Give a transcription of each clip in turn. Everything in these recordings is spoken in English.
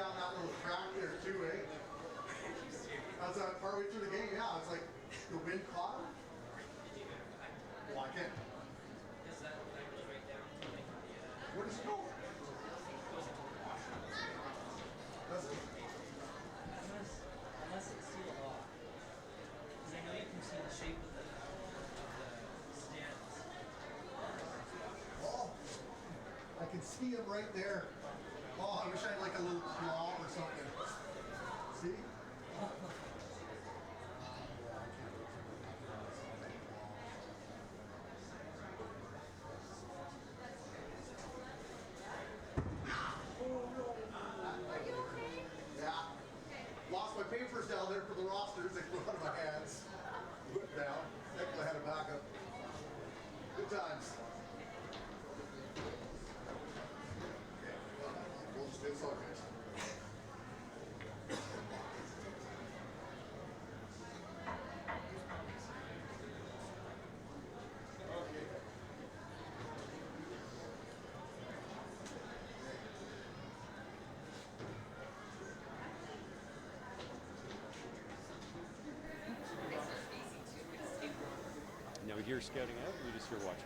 down that little track there too, eh? That's partway through the game, yeah. It's like the wind caught him. Well, I can't. Where does it go? Does it? Unless it's sealed off. Because I know you can see the shape of the stands. Oh, I can see him right there. Oh, I wish I had like a little claw or something. See? Lost my papers down there for the rosters. They flew out of my hands. Whipped down. Thankfully I had a backup. Good times. We'll just do this all, guys. Now we hear scouting out, or we just hear watching?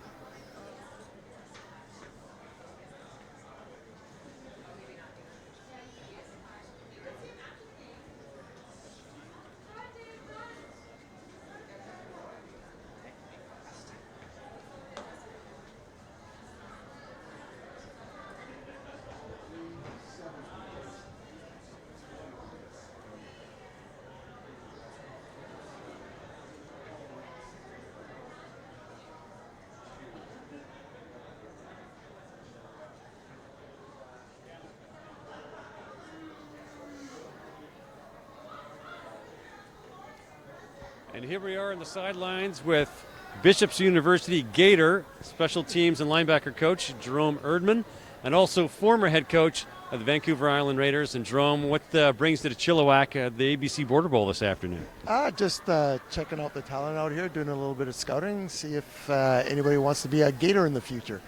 And here we are on the sidelines with Bishop's University Gator special teams and linebacker coach Jerome Erdman, and also former head coach of the Vancouver Island Raiders. And Jerome, what brings you to Chilliwack, the ABC Border Bowl this afternoon? Just checking out the talent out here, doing a little bit of scouting, see if anybody wants to be a Gator in the future.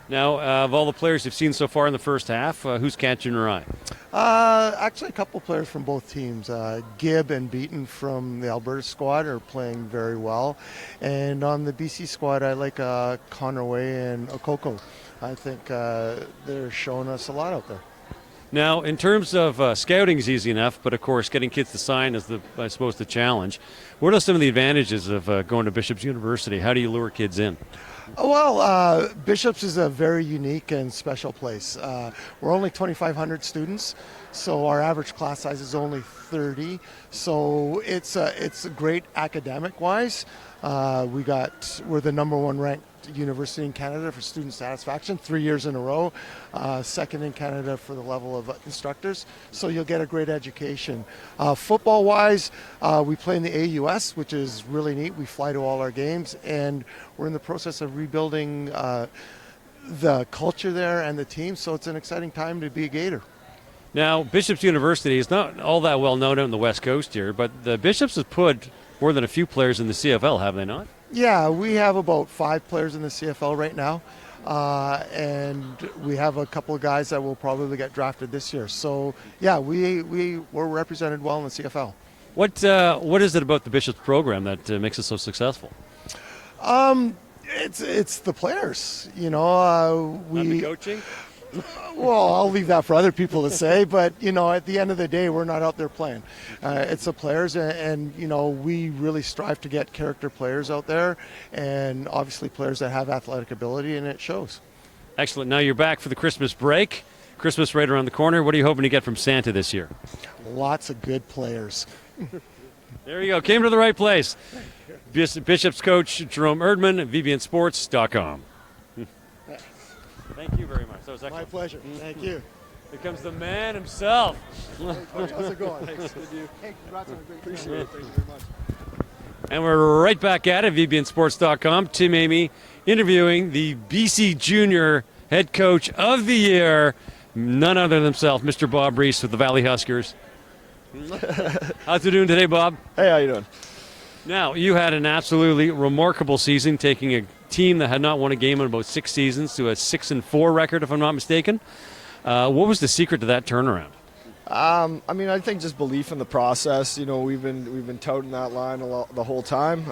Now, of all the players you've seen so far in the first half, who's catching your eye? Actually, a couple players from both teams. Gibb and Beaton from the Alberta squad are playing very well. And on the BC squad, I like Conaway and Okoko. I think they're showing us a lot out there. Now, in terms of scouting is easy enough, but of course getting kids to sign is, I suppose, the challenge. What are some of the advantages of going to Bishop's University? How do you lure kids in? Well, Bishop's is a very unique and special place. We're only 2,500 students, so our average class size is only 30. So it's great academic-wise. We're the number one ranked university in Canada for student satisfaction 3 years in a row, second in Canada for the level of instructors, so you'll get a great education. Football wise, we play in the AUS, which is really neat. We fly to all our games, and we're in the process of rebuilding the culture there and the team, so it's an exciting time to be a Gator. Now, Bishop's University is not all that well known out on the West Coast here, but the Bishops has put more than a few players in the CFL, have they not? Yeah, we have about 5 players in the CFL right now, and we have a couple of guys that will probably get drafted this year. So, yeah, we're represented well in the CFL. What is it about the Bishops program that makes it so successful? It's the players, you know. Not the coaching? Well, I'll leave that for other people to say, but, you know, at the end of the day, we're not out there playing. It's the players, and, you know, we really strive to get character players out there, and obviously players that have athletic ability, and it shows. Excellent. Now you're back for the Christmas break. Christmas right around the corner. What are you hoping to get from Santa this year? Lots of good players. There you go. Came to the right place. Bishop's coach Jerome Erdman, VBNSports.com. Thank you very much. That was excellent. My pleasure. Thank you. Here comes the man himself. Coach, how's it going? Thanks. Good you. Hey, congrats on a great Appreciate career. it. Thank you very much. And we're right back at it, VBNSports.com. Tim Amy interviewing the BC Junior head coach of the year, none other than himself, Mr. Bob Reese with the Valley Huskers. How's it doing today, Bob? Hey, how you doing? Now, you had an absolutely remarkable season, taking a team that had not won a game in about 6 seasons to a 6-4 record, if I'm not mistaken. What was the secret to that turnaround? I mean, I think just belief in the process. You know, we've been touting that line the whole time.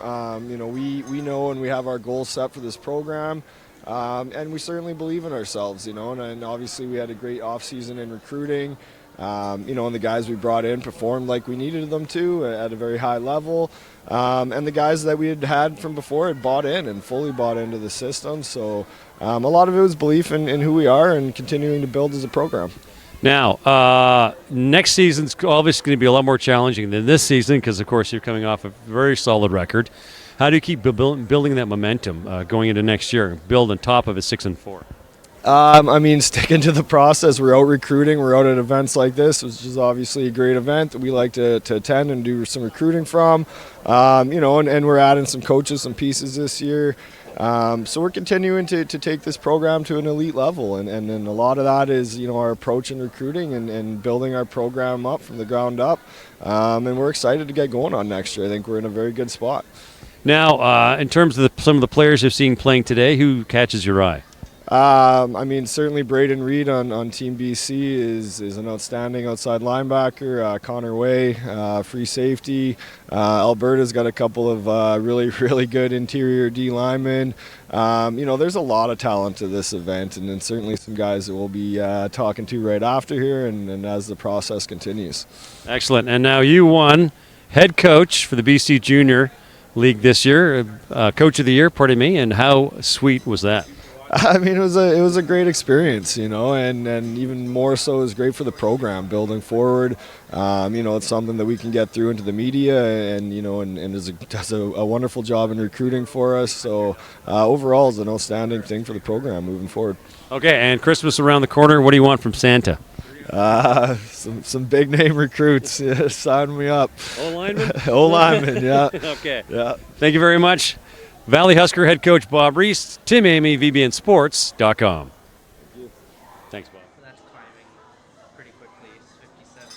You know, we know and we have our goals set for this program, and we certainly believe in ourselves. You know, and obviously we had a great off season in recruiting. You know, and the guys we brought in performed like we needed them to at a very high level. And the guys that we had from before had bought in and fully bought into the system. So a lot of it was belief in who we are and continuing to build as a program. Now, next season's obviously going to be a lot more challenging than this season because, of course, you're coming off a very solid record. How do you keep building that momentum going into next year, build on top of a 6-4? I mean, sticking to the process. We're out recruiting. We're out at events like this, which is obviously a great event that we like to attend and do some recruiting from. You know, and we're adding some coaches, some pieces this year. So we're continuing to take this program to an elite level, and a lot of that is, you know, our approach in recruiting and building our program up from the ground up. And we're excited to get going on next year. I think we're in a very good spot. Now, in terms of some of the players you've seen playing today, who catches your eye? I mean, certainly Braden Reed on Team BC is an outstanding outside linebacker. Connor Way, free safety. Alberta's got a couple of really good interior D linemen. You know, there's a lot of talent to this event, and then certainly some guys that we'll be talking to right after here and as the process continues. Excellent. And now you won head coach for the BC Junior League this year, coach of the year, pardon me, and how sweet was that? I mean, it was a great experience, you know, and even more so, it was great for the program building forward. You know, it's something that we can get through into the media, and you know, and does a wonderful job in recruiting for us. So overall, it's an outstanding thing for the program moving forward. Okay, and Christmas around the corner. What do you want from Santa? Some big name recruits. Yeah, sign me up. O-lineman? O-lineman, yeah. Okay. Yeah. Thank you very much. Valley Husker head coach Bob Reese, Tim Amy, VBNSports.com. Thanks, Bob. So that's climbing pretty quickly. It's 57.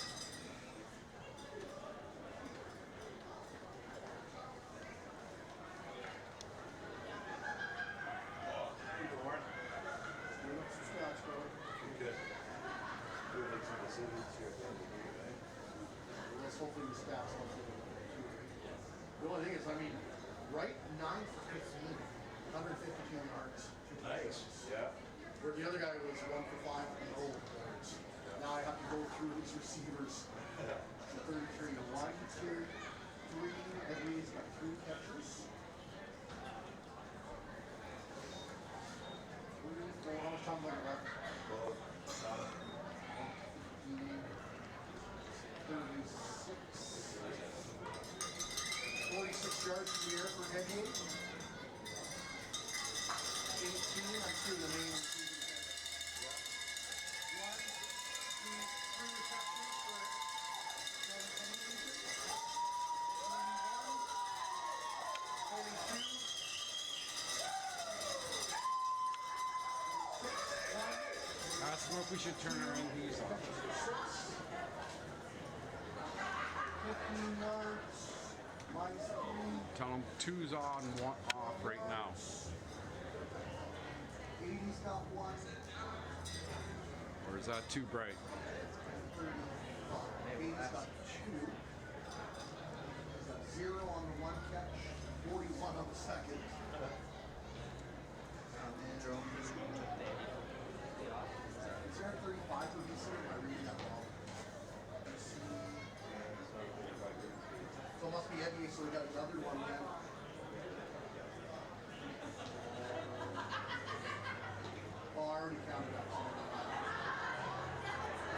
The only thing is, I mean, right 9 for 15, 152 yards. Nice. Yeah. Where the other guy was 1 for 5 and 0 yards. Now I have to go through his receivers. 33 to 1, 2, 3. That means he's got 3 catches. How much time left? 46 yards in the air for Henry. 18, I'm sure the main receivers had 1, 2, 3 receptions for Henry. 41, 42. Ask him if we should turn our LVs off. 15 yards. Minus 3. Tell him 2's on, 1 off right now. 80's got 1. Or is that too bright? 80's got 2. He's got 0 on the 1 catch. 41 on the second. Is there a 35 for BC? Am I reading that wrong? So it must be Eddie, so we got another one then. Oh, I already counted up.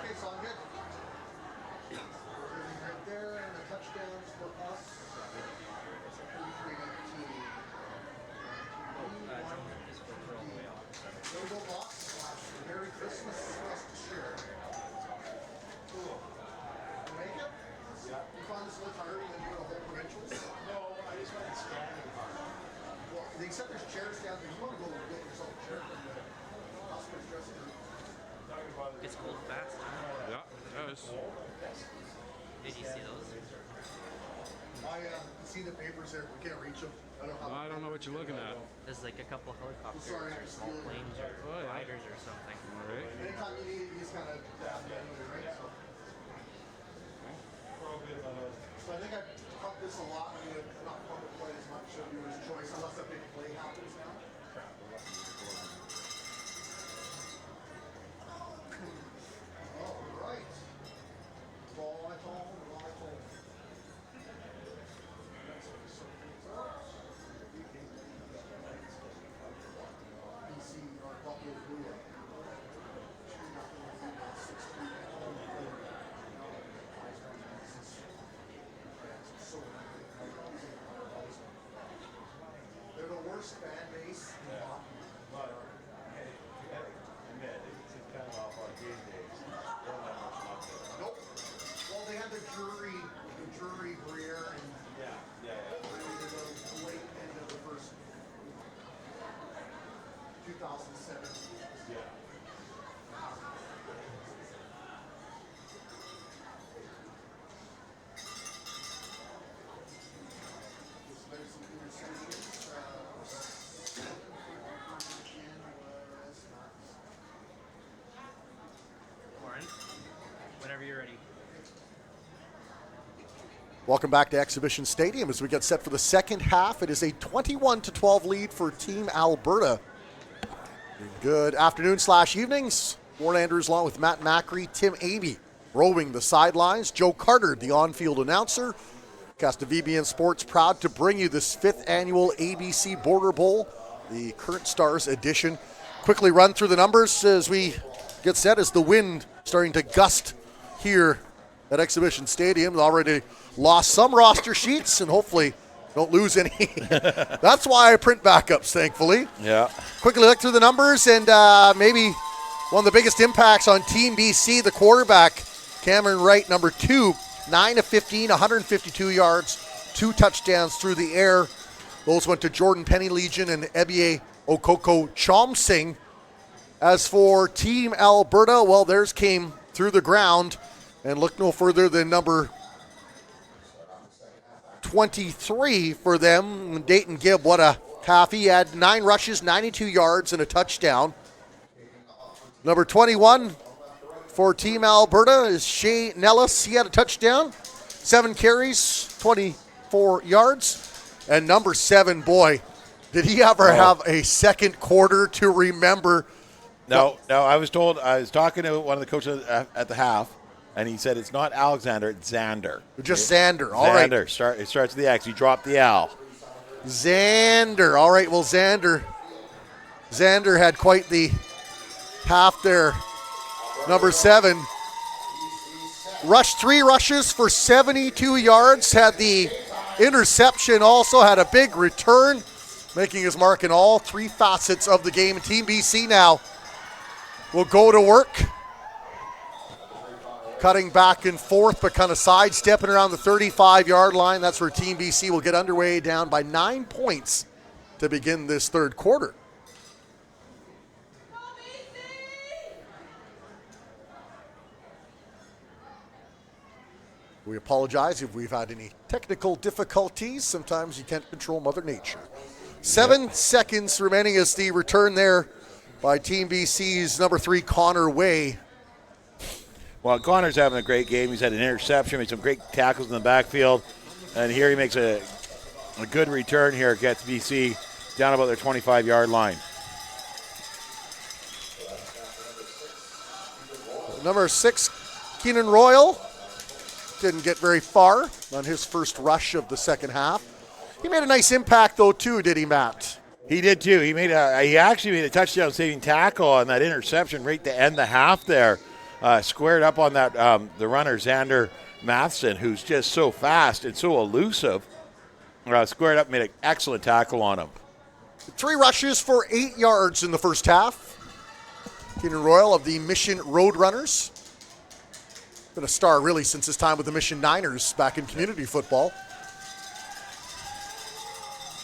Okay, so I'm good. Right there, and the touchdowns for us. 33-19. There we go, boss. Merry Christmas for us to share. Cool. You make it? Yeah. You find this a little tiring than doing a whole provincials? No, I just went to scan. Well, they said there's chairs down there. You want to go get yourself a chair from the hospital's dressing room. It's cold fast. Yeah, it does. Did you see those? I see the papers there. We can't reach them. I don't know what you're looking at. There's like a couple helicopters or small planes or gliders or something. All right. Anytime you need it, you just kind of tap it anyway, right? So, whenever you're ready. Welcome back to Exhibition Stadium as we get set for the second half. It is a 21-12 lead for Team Alberta. Good afternoon / evenings. Warren Andrews along with Matt Macri, Tim Amy roving the sidelines. Joe Carter, the on-field announcer. Cast of VBN Sports proud to bring you this 5th annual ABC Border Bowl, the Current Stars edition. Quickly run through the numbers as we get set as the wind starting to gust here at Exhibition Stadium. Already lost some roster sheets and hopefully don't lose any. That's why I print backups, thankfully. Yeah. Quickly look through the numbers and maybe one of the biggest impacts on Team BC, the quarterback, Cameron Wright, number 2, 9 of 15, 152 yards, 2 touchdowns through the air. Those went to Jordan Penny-Legion and Ebie Okoko Chomsing. As for Team Alberta, well, theirs came through the ground and look no further than number 23 for them. Dayton Gibb, what a half. He had 9 rushes, 92 yards, and a touchdown. Number 21 for Team Alberta is Shea Nellis. He had a touchdown, 7 carries, 24 yards. And number 7, boy, did he ever have a second quarter to remember? No, I was talking to one of the coaches at the half, and he said it's not Alexander, it's Xander. Just Xander, all right. Xander, it starts with the X. He dropped the L. Xander, all right, well, Xander had quite the half there. Number 7, rushed 3 rushes for 72 yards, had the interception, also had a big return, making his mark in all 3 facets of the game. Team BC now will go to work, cutting back and forth, but kind of sidestepping around the 35-yard line. That's where Team BC will get underway, down by 9 points to begin this third quarter. We apologize if we've had any technical difficulties. Sometimes you can't control Mother Nature. 7 seconds remaining as the return there by Team BC's number 3, Connor Way. Well, Connor's having a great game. He's had an interception, made some great tackles in the backfield, and here he makes a good return here, gets BC down about their 25-yard line. Number 6, Keenan Royal. Didn't get very far on his first rush of the second half. He made a nice impact, though, too, did he, Matt? He did, too. He actually made a touchdown-saving tackle on that interception right to end the half there. Squared up on that the runner, Xander Matheson, who's just so fast and so elusive. Squared up, made an excellent tackle on him. 3 rushes for 8 yards in the first half. Keenan Royal of the Mission Roadrunners. Been a star, really, since his time with the Mission Niners back in community football.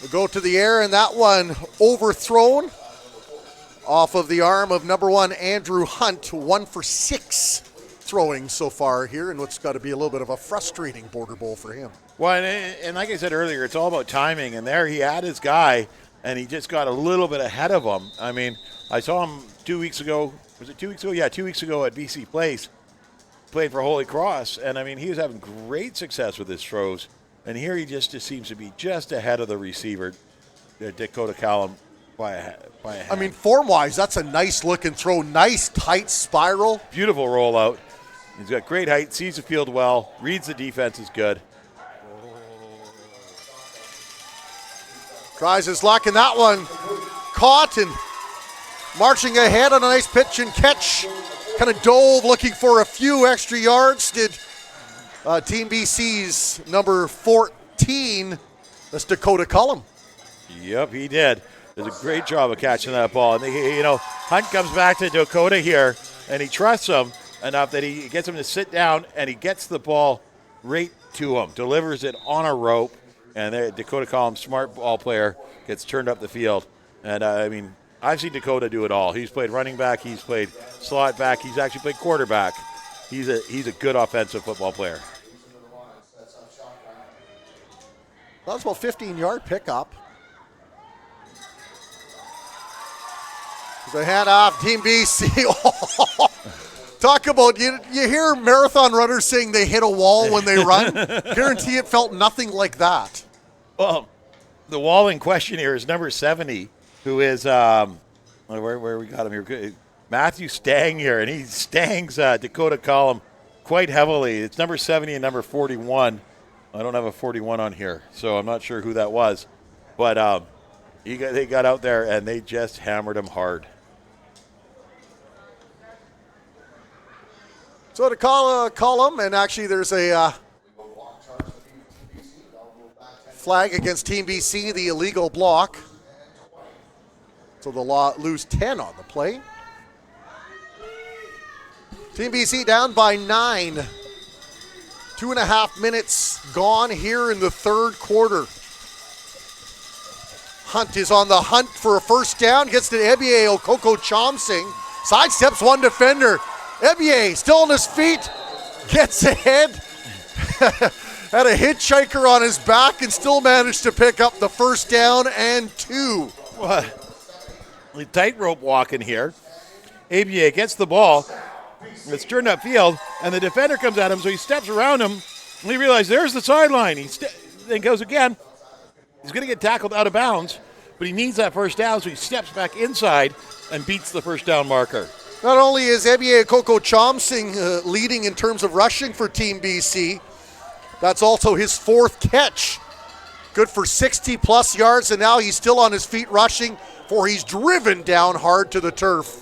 We'll go to the air, and that one overthrown off of the arm of number 1, Andrew Hunt. 1 for 6 throwing so far here, and what's got to be a little bit of a frustrating Border Bowl for him. Well, and like I said earlier, it's all about timing, and there he had his guy, and he just got a little bit ahead of him. I mean, I saw him 2 weeks ago. Was it 2 weeks ago? Yeah, 2 weeks ago at BC Place. Played for Holy Cross, and I mean, he was having great success with his throws, and here he just seems to be just ahead of the receiver, Dakota Callum, by a hand. I mean, form-wise, that's a nice-looking throw, nice tight spiral. Beautiful rollout. He's got great height, sees the field well, reads the defense is good. Tries his luck, and that one caught and marching ahead on a nice pitch and catch. Kind of dove looking for a few extra yards. Did Team BC's number 14, that's Dakota Cullum. Yep, he did. Does a great job of catching that ball. And, Hunt comes back to Dakota here, and he trusts him enough that he gets him to sit down, and he gets the ball right to him, delivers it on a rope, and there, Dakota Cullum, smart ball player, gets turned up the field. And, I've seen Dakota do it all. He's played running back. He's played slot back. He's actually played quarterback. He's a good offensive football player. That was about 15-yard pickup. The handoff, Team BC. talk about, you hear marathon runners saying they hit a wall when they run. Guarantee it felt nothing like that. Well, the wall in question here is number 70, who is, where we got him here? Matthew Stang here, and he stangs Dakota Column quite heavily. It's number 70 and number 41. I don't have a 41 on here, so I'm not sure who that was. But they got out there, and they just hammered him hard. So to call him, and actually there's a flag against Team BC, the illegal block. So they'll lose 10 on the play. Team BC down by 9. 2.5 minutes gone here in the third quarter. Hunt is on the hunt for a first down. Gets to Ebiye Okoko Chomsing. Sidesteps one defender. Ebiye still on his feet. Gets ahead. Had a hitchhiker on his back and still managed to pick up the first down and 2. What? Tightrope walking here. Ebiye gets the ball. It's turned upfield, and the defender comes at him, so he steps around him, and he realizes there's the sideline. He then goes again. He's going to get tackled out of bounds, but he needs that first down, so he steps back inside and beats the first down marker. Not only is Ebiye Okoko Chomsing leading in terms of rushing for Team BC, that's also his 4th catch. Good for 60-plus yards, and now he's still on his feet rushing, for he's driven down hard to the turf.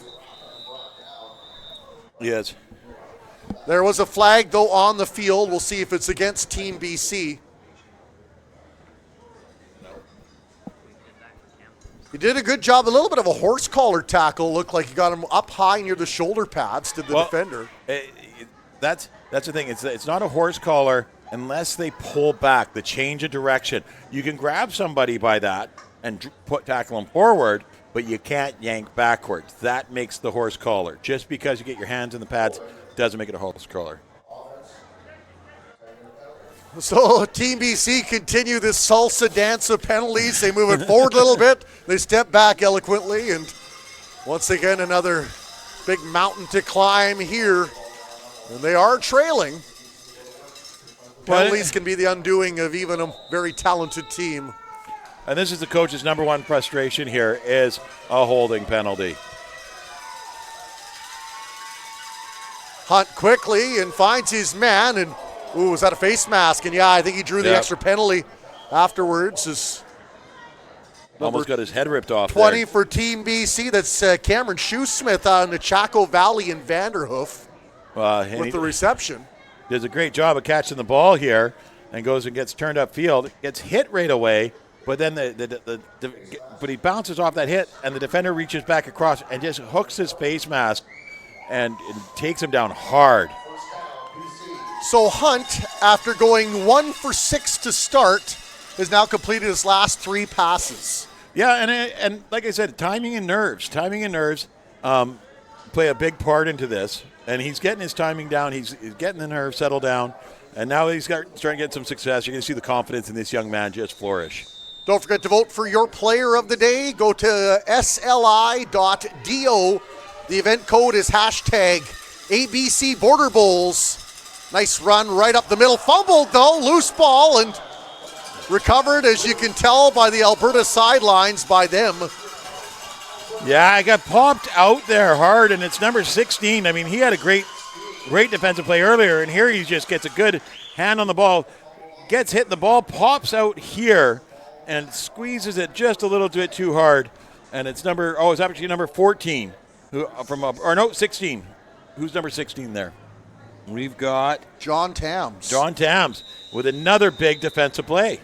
Yes. There was a flag, though, on the field. We'll see if it's against Team BC. He did a good job. A little bit of a horse collar tackle. Looked like he got him up high near the shoulder pads to the defender. That's the thing. It's not a horse collar unless they pull back, the change of direction. You can grab somebody by that and tackle them forward, but you can't yank backwards. That makes the horse collar. Just because you get your hands in the pads doesn't make it a horse collar. So Team BC continue this salsa dance of penalties. They move it forward a little bit. They step back eloquently, and once again another big mountain to climb here. And they are trailing. Penalties can be the undoing of even a very talented team. And this is the coach's number one frustration here is a holding penalty. Hunt quickly and finds his man, and was that a face mask? And yeah, I think he drew the extra penalty afterwards. Almost got his head ripped off 20 there. for Team BC. That's Cameron Shoesmith out in the Chaco Valley in Vanderhoof with the reception. Does a great job of catching the ball here and goes and gets turned upfield. Gets hit right away, but then but he bounces off that hit, and the defender reaches back across and just hooks his face mask and takes him down hard. So Hunt, after going 1 for 6 to start, has now completed his last 3 passes. Yeah, and like I said, timing and nerves play a big part into this. And he's getting his timing down. He's getting the nerves settled down. And now he's starting to get some success. You're going to see the confidence in this young man just flourish. Don't forget to vote for your player of the day. Go to sli.do. The event code is hashtag ABC Border Bowls. Nice run right up the middle. Fumbled, though. Loose ball and recovered, as you can tell, by the Alberta sidelines by them. Yeah, I got popped out there hard, and it's number 16. I mean, he had a great defensive play earlier, and here he just gets a good hand on the ball, gets hit, the ball pops out here, and squeezes it just a little bit too hard. And it's actually number 14, 16. Who's number 16 there? We've got John Tams. John Tams with another big defensive play.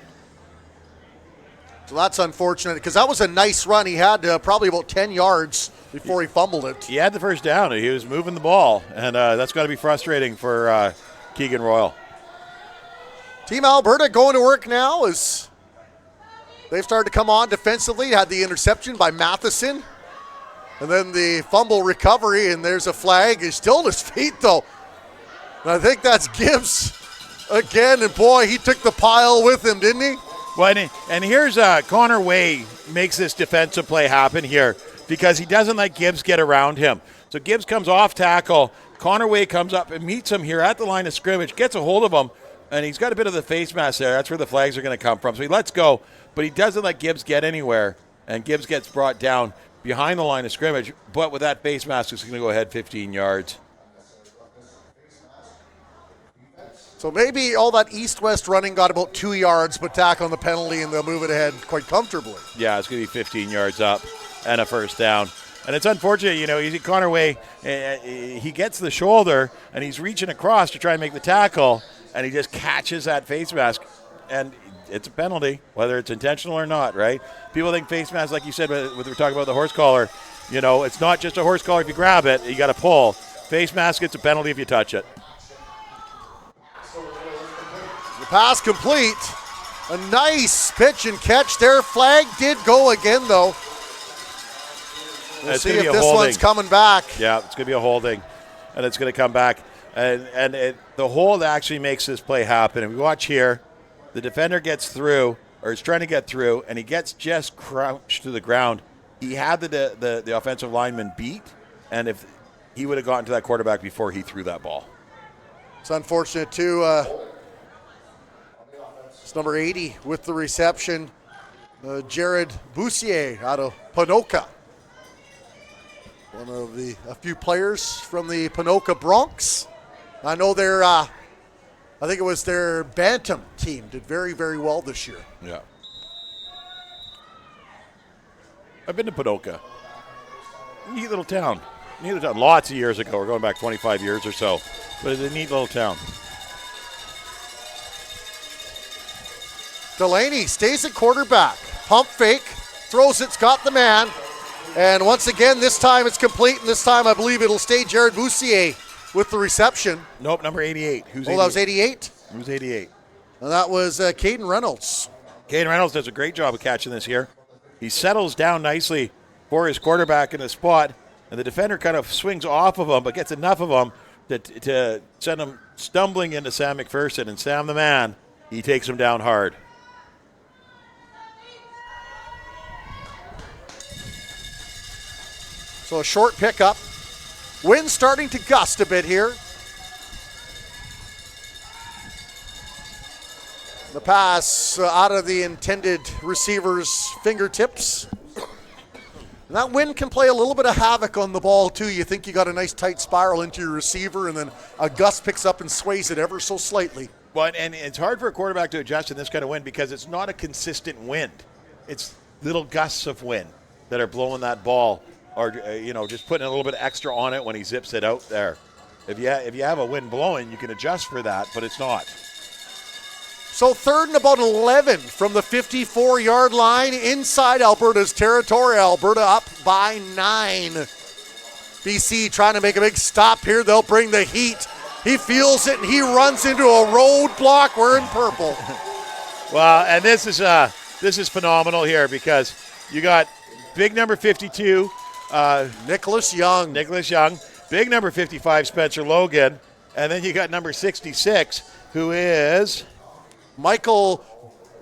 So that's unfortunate, because that was a nice run. He had probably about 10 yards before he fumbled it. He had the first down. He was moving the ball, and that's got to be frustrating for Keegan Royal. Team Alberta going to work now as they've started to come on defensively. Had the interception by Matheson, and then the fumble recovery, and there's a flag. He's still on his feet, though. And I think that's Gibbs again, and boy, he took the pile with him, didn't he? Well, and here's Connor Way makes this defensive play happen here because he doesn't let Gibbs get around him. So Gibbs comes off tackle, Connor Way comes up and meets him here at the line of scrimmage, gets a hold of him, and he's got a bit of the face mask there. That's where the flags are going to come from. So he lets go, but he doesn't let Gibbs get anywhere, and Gibbs gets brought down behind the line of scrimmage. But with that face mask, he's going to go ahead 15 yards. So maybe all that east-west running got about 2 yards, but tackle on the penalty, and they'll move it ahead quite comfortably. Yeah, it's going to be 15 yards up and a first down. And it's unfortunate, you see Connor Way, he gets the shoulder, and he's reaching across to try and make the tackle, and he just catches that face mask. And it's a penalty, whether it's intentional or not, right? People think face mask, like you said, when we're talking about the horse collar, it's not just a horse collar if you grab it, you got to pull. Face mask, it's a penalty if you touch it. The pass complete. A nice pitch and catch there. Flag did go again, though. We'll see if this one's coming back. Yeah, it's going to be a holding, and it's going to come back. And the hold actually makes this play happen. And we watch here, the defender gets through, or is trying to get through, and he gets just crouched to the ground. He had the offensive lineman beat, and if he would have gotten to that quarterback before he threw that ball. It's unfortunate, too. It's number 80 with the reception, Jared Boussier out of Ponoka. One of a few players from the Ponoka Bronx. I know I think it was their Bantam team did very, very well this year. Yeah. I've been to Ponoka. Neat little town. Lots of years ago. We're going back 25 years or so. But it's a neat little town. Delaney stays at quarterback. Pump fake. Throws it's got the man. And once again, this time it's complete. And this time I believe it'll stay Jared Boussier with the reception. Nope, number 88. Who's 88? That was 88? Who's 88? And that was Caden Reynolds. Caden Reynolds does a great job of catching this here. He settles down nicely for his quarterback in the spot. And the defender kind of swings off of him, but gets enough of him to send him stumbling into Sam McPherson. And Sam the man, he takes him down hard. So a short pickup. Wind starting to gust a bit here. The pass out of the intended receiver's fingertips. And that wind can play a little bit of havoc on the ball, too. You think you got a nice tight spiral into your receiver, and then a gust picks up and sways it ever so slightly. Well, and it's hard for a quarterback to adjust in this kind of wind because it's not a consistent wind. It's little gusts of wind that are blowing that ball, or just putting a little bit extra on it when he zips it out there. If you have a wind blowing, you can adjust for that, but it's not. So 3rd and about 11 from the 54-yard line inside Alberta's territory. Alberta up by 9. BC trying to make a big stop here. They'll bring the heat. He feels it, and he runs into a roadblock wearing purple. Well, and this is phenomenal here because you got big number 52, Nicholas Young. Big number 55, Spencer Logan, and then you got number 66, who is Michael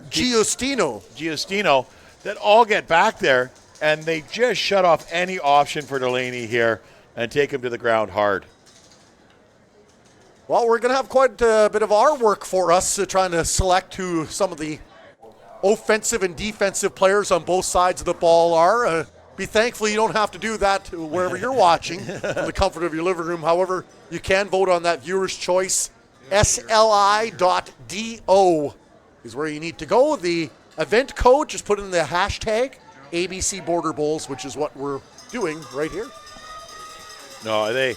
Giustino, that all get back there, and they just shut off any option for Delaney here and take him to the ground hard. Well, we're going to have quite a bit of our work for us trying to select who some of the offensive and defensive players on both sides of the ball are. Be thankful you don't have to do that wherever you're watching from the comfort of your living room. However, you can vote on that viewer's choice. SLI.do is where you need to go. The event code, just put in the hashtag ABC Border Bowls, which is what we're doing right here. No, they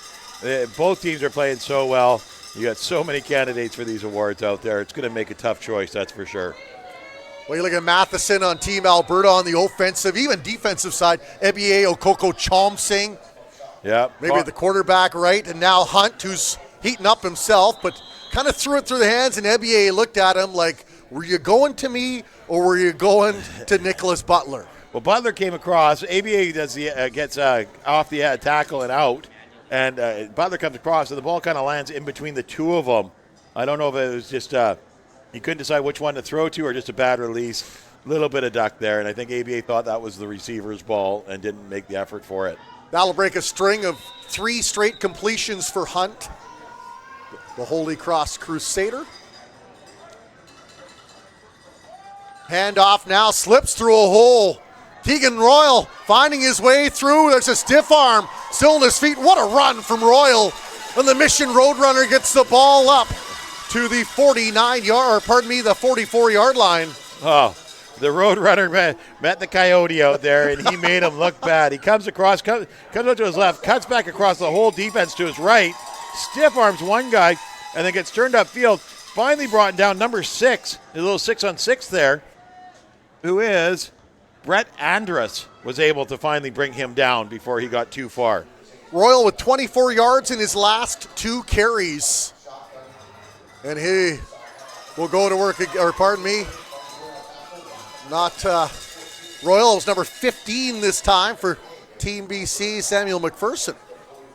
both teams are playing so well. You got so many candidates for these awards out there. It's going to make a tough choice, that's for sure. Well, you look at Matheson on Team Alberta on the offensive, even defensive side. Ebiye Okoko Chomsing. Yeah. Maybe the quarterback, right? And now Hunt, who's heating up himself, but kind of threw it through the hands, and Ebiye looked at him like, were you going to me or were you going to Nicholas Butler? Well, Butler came across. Ebiye gets off the tackle and out, and Butler comes across, and the ball kind of lands in between the two of them. I don't know if it was just he couldn't decide which one to throw to or just a bad release. Little bit of duck there, and I think ABA thought that was the receiver's ball and didn't make the effort for it. That'll break a string of 3 straight completions for Hunt, the Holy Cross Crusader. Handoff now, slips through a hole. Keegan Royal finding his way through. There's a stiff arm, still on his feet. What a run from Royal. And the Mission Roadrunner gets the ball up to the 44-yard line. Oh, the Roadrunner met the Coyote out there, and he made him look bad. He comes out to his left, cuts back across the whole defense to his right, stiff arms one guy, and then gets turned upfield. Finally brought down number 6, a little 6-on-6 there, who is Brett Andrus, was able to finally bring him down before he got too far. Royal with 24 yards in his last 2 carries. And he will go to work, or pardon me, not Royal. It was number 15 this time for Team BC, Samuel McPherson.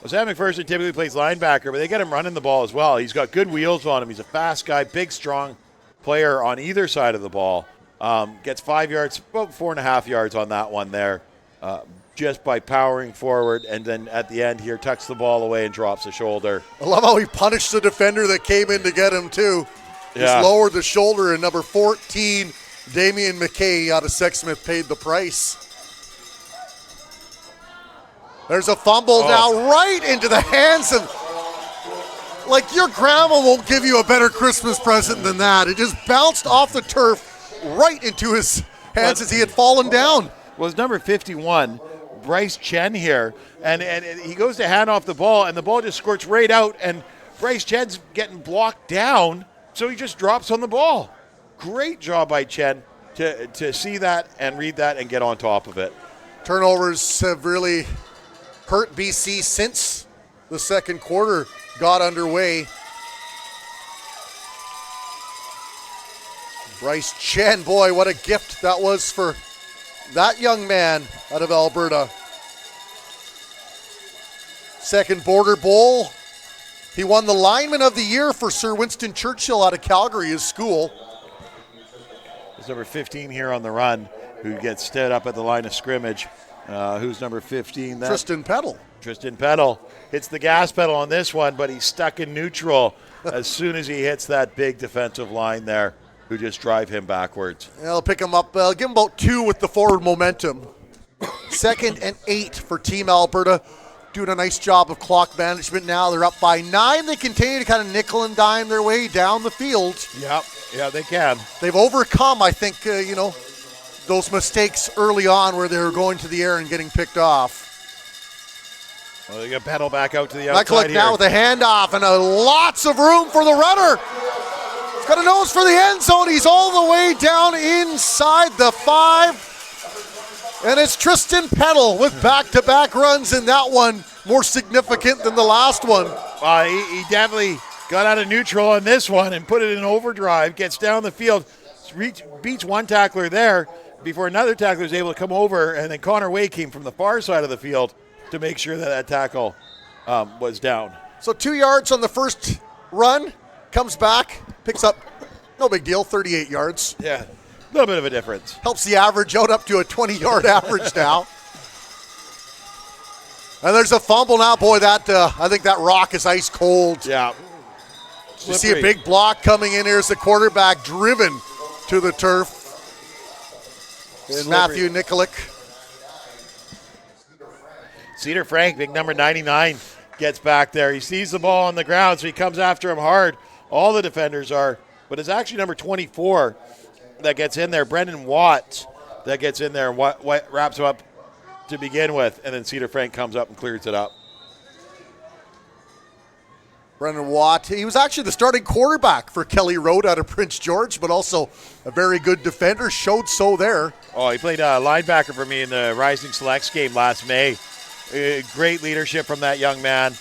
Well, Sam McPherson typically plays linebacker, but they get him running the ball as well. He's got good wheels on him. He's a fast guy, big, strong player on either side of the ball. Gets 5 yards, about 4.5 yards on that one there, just by powering forward, and then at the end here tucks the ball away and drops the shoulder. I love how he punished the defender that came in to get him too. Just lowered the shoulder, and number 14, Damian McKay out of Sexsmith paid the price. There's a fumble now right into the hands of, like, your grandma won't give you a better Christmas present than that. It just bounced off the turf right into his hands as he had fallen down. Was number 51, Bryce Chen here, and he goes to hand off the ball, and the ball just squirts right out, and Bryce Chen's getting blocked down, so he just drops on the ball. Great job by Chen to see that and read that and get on top of it. Turnovers have really hurt BC since the second quarter got underway. Bryce Chen, boy, what a gift that was for that young man out of Alberta. Second Border Bowl. He won the Lineman of the Year for Sir Winston Churchill out of Calgary, his school. There's number 15 here on the run, who gets stood up at the line of scrimmage. Who's number 15? Tristan Peddle. Tristan Peddle hits the gas pedal on this one, but he's stuck in neutral as soon as he hits that big defensive line there, who just drive him backwards. They'll pick him up. Give him about 2 with the forward momentum. 2nd and 8 for Team Alberta. Doing a nice job of clock management now. They're up by 9. They continue to kind of nickel and dime their way down the field. Yep, yeah, they can. They've overcome, I think, those mistakes early on where they were going to the air and getting picked off. Well, they got Peddle back out to the outside Michael here. now with a handoff and lots of room for the runner. He's got a nose for the end zone. He's all the way down inside the 5. And it's Tristan Peddle with back-to-back runs, and that one more significant than the last one. He definitely got out of neutral on this one and put it in overdrive, gets down the field, beats one tackler there before another tackler is able to come over, and then Connor Way came from the far side of the field to make sure that tackle was down. So 2 yards on the first run, comes back, picks up, no big deal, 38 yards. Yeah. A little bit of a difference. Helps the average out up to a 20-yard average now. And there's a fumble now. Boy, I think that rock is ice cold. Yeah. You see a big block coming in here as the quarterback driven to the turf. And Matthew Nikolic. Cedar Frank, big number 99, gets back there. He sees the ball on the ground, so he comes after him hard. All the defenders are. But it's actually number 24 that gets in there, Brendan Watt, that gets in there and wraps him up to begin with, and then Cedar Frank comes up and clears it up. Brendan Watt, he was actually the starting quarterback for Kelly Road out of Prince George, but also a very good defender, showed so there. Oh, he played linebacker for me in the Rising Selects game last May. Great leadership from that young man.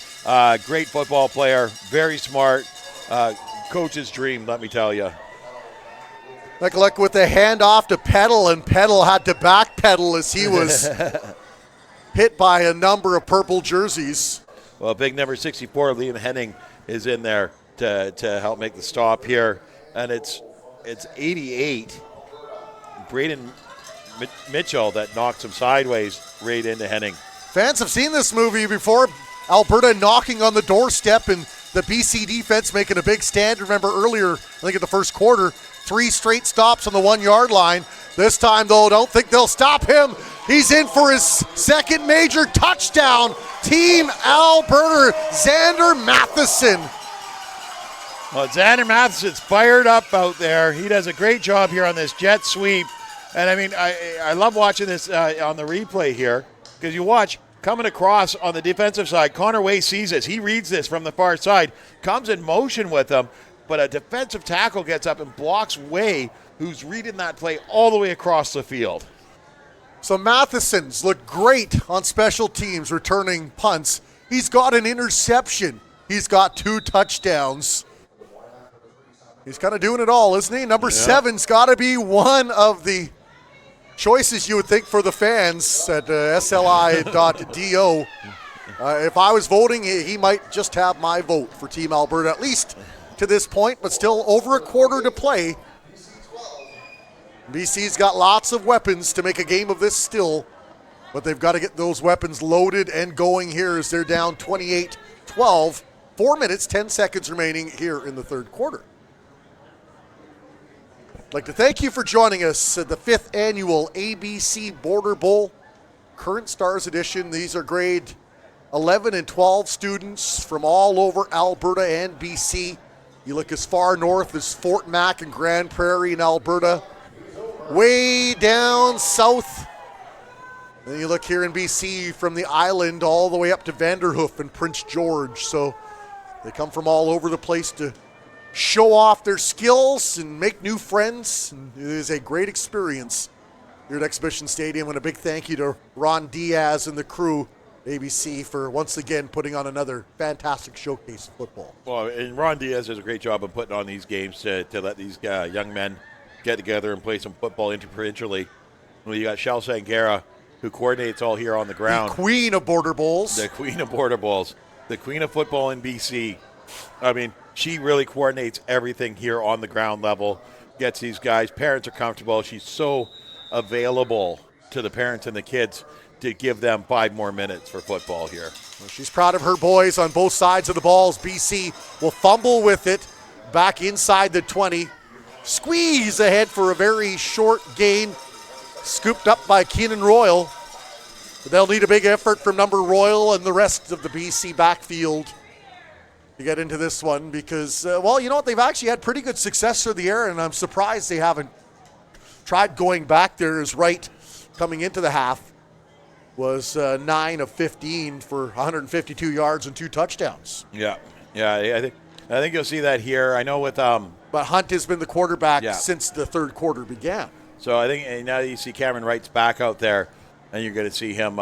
Great football player, very smart. Coach's dream, let me tell you. Nikolic with a handoff to Peddle, and Peddle had to backpedal as he was hit by a number of purple jerseys. Well, big number 64, Liam Henning, is in there to help make the stop here. And it's 88, Braden Mitchell, that knocks him sideways right into Henning. Fans have seen this movie before. Alberta knocking on the doorstep and the BC defense making a big stand. Remember earlier, I think in the first quarter, 3 straight stops on the 1 yard line. This time, though, don't think they'll stop him. He's in for his second major touchdown. Team Alberta, Xander Matheson. Well, Xander Matheson's fired up out there. He does a great job here on this jet sweep. And, I mean, I love watching this on the replay here because you watch coming across on the defensive side. Connor Way sees this. He reads this from the far side, comes in motion with him, but a defensive tackle gets up and blocks Way, who's reading that play all the way across the field. So Matheson's looked great on special teams, returning punts. He's got an interception. He's got 2 touchdowns. He's kind of doing it all, isn't he? Number 7's got to be one of the choices you would think for the fans at sli.do. If I was voting, he might just have my vote for Team Alberta, at least to this point, but still over a quarter to play. BC's got lots of weapons to make a game of this still, but they've got to get those weapons loaded and going here as they're down 28-12. 4 minutes, 10 seconds remaining here in the third quarter. I'd like to thank you for joining us at the 5th annual ABC Border Bowl Current Stars Edition. These are grade 11 and 12 students from all over Alberta and BC. You look as far north as Fort Mac and Grand Prairie in Alberta, way down south. Then you look here in BC from the island all the way up to Vanderhoof and Prince George. So they come from all over the place to show off their skills and make new friends. And it is a great experience here at Exhibition Stadium. And a big thank you to Ron Diaz and the crew, ABC, for once again putting on another fantastic showcase of football. Well, and Ron Diaz does a great job of putting on these games to let these young men get together and play some football interprovincially. Well, you got Shel Sangera, who coordinates all here on the ground. The queen of border bowls. The queen of border bowls. The queen of football in BC. I mean, she really coordinates everything here on the ground level, gets these guys. Parents are comfortable. She's so available to the parents and the kids to give them 5 more minutes for football here. Well, she's proud of her boys on both sides of the balls. BC will fumble with it back inside the 20. Squeeze ahead for a very short gain. Scooped up by Keenan Royal. But they'll need a big effort from number Royal and the rest of the BC backfield to get into this one because, well, you know what? They've actually had pretty good success through the air, and I'm surprised they haven't tried going back there. As right coming into the half was 9 of 15 for 152 yards and 2 touchdowns. Yeah, I think you'll see that here. I know with but Hunt has been the quarterback since the third quarter began. So I think now you see Cameron Wright's back out there, and you're going to see him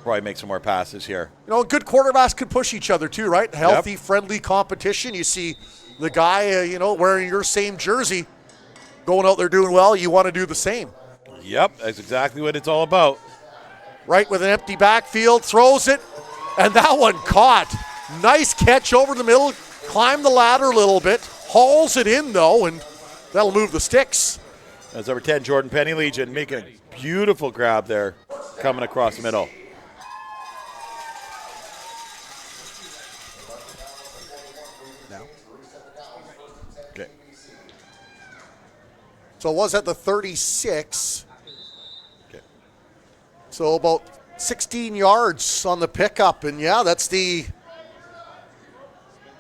probably make some more passes here. You know, good quarterbacks could push each other too, right? Healthy, friendly competition. You see the guy, wearing your same jersey, going out there doing well. You want to do the same. Yep, that's exactly what it's all about. Right with an empty backfield, throws it, and that one caught. Nice catch over the middle, climbed the ladder a little bit, hauls it in though, and that'll move the sticks. That's number 10, Jordan Penny Legion, making a beautiful grab there, coming across the middle. Okay. So it was at the 36. Okay. So about 16 yards on the pickup, and that's the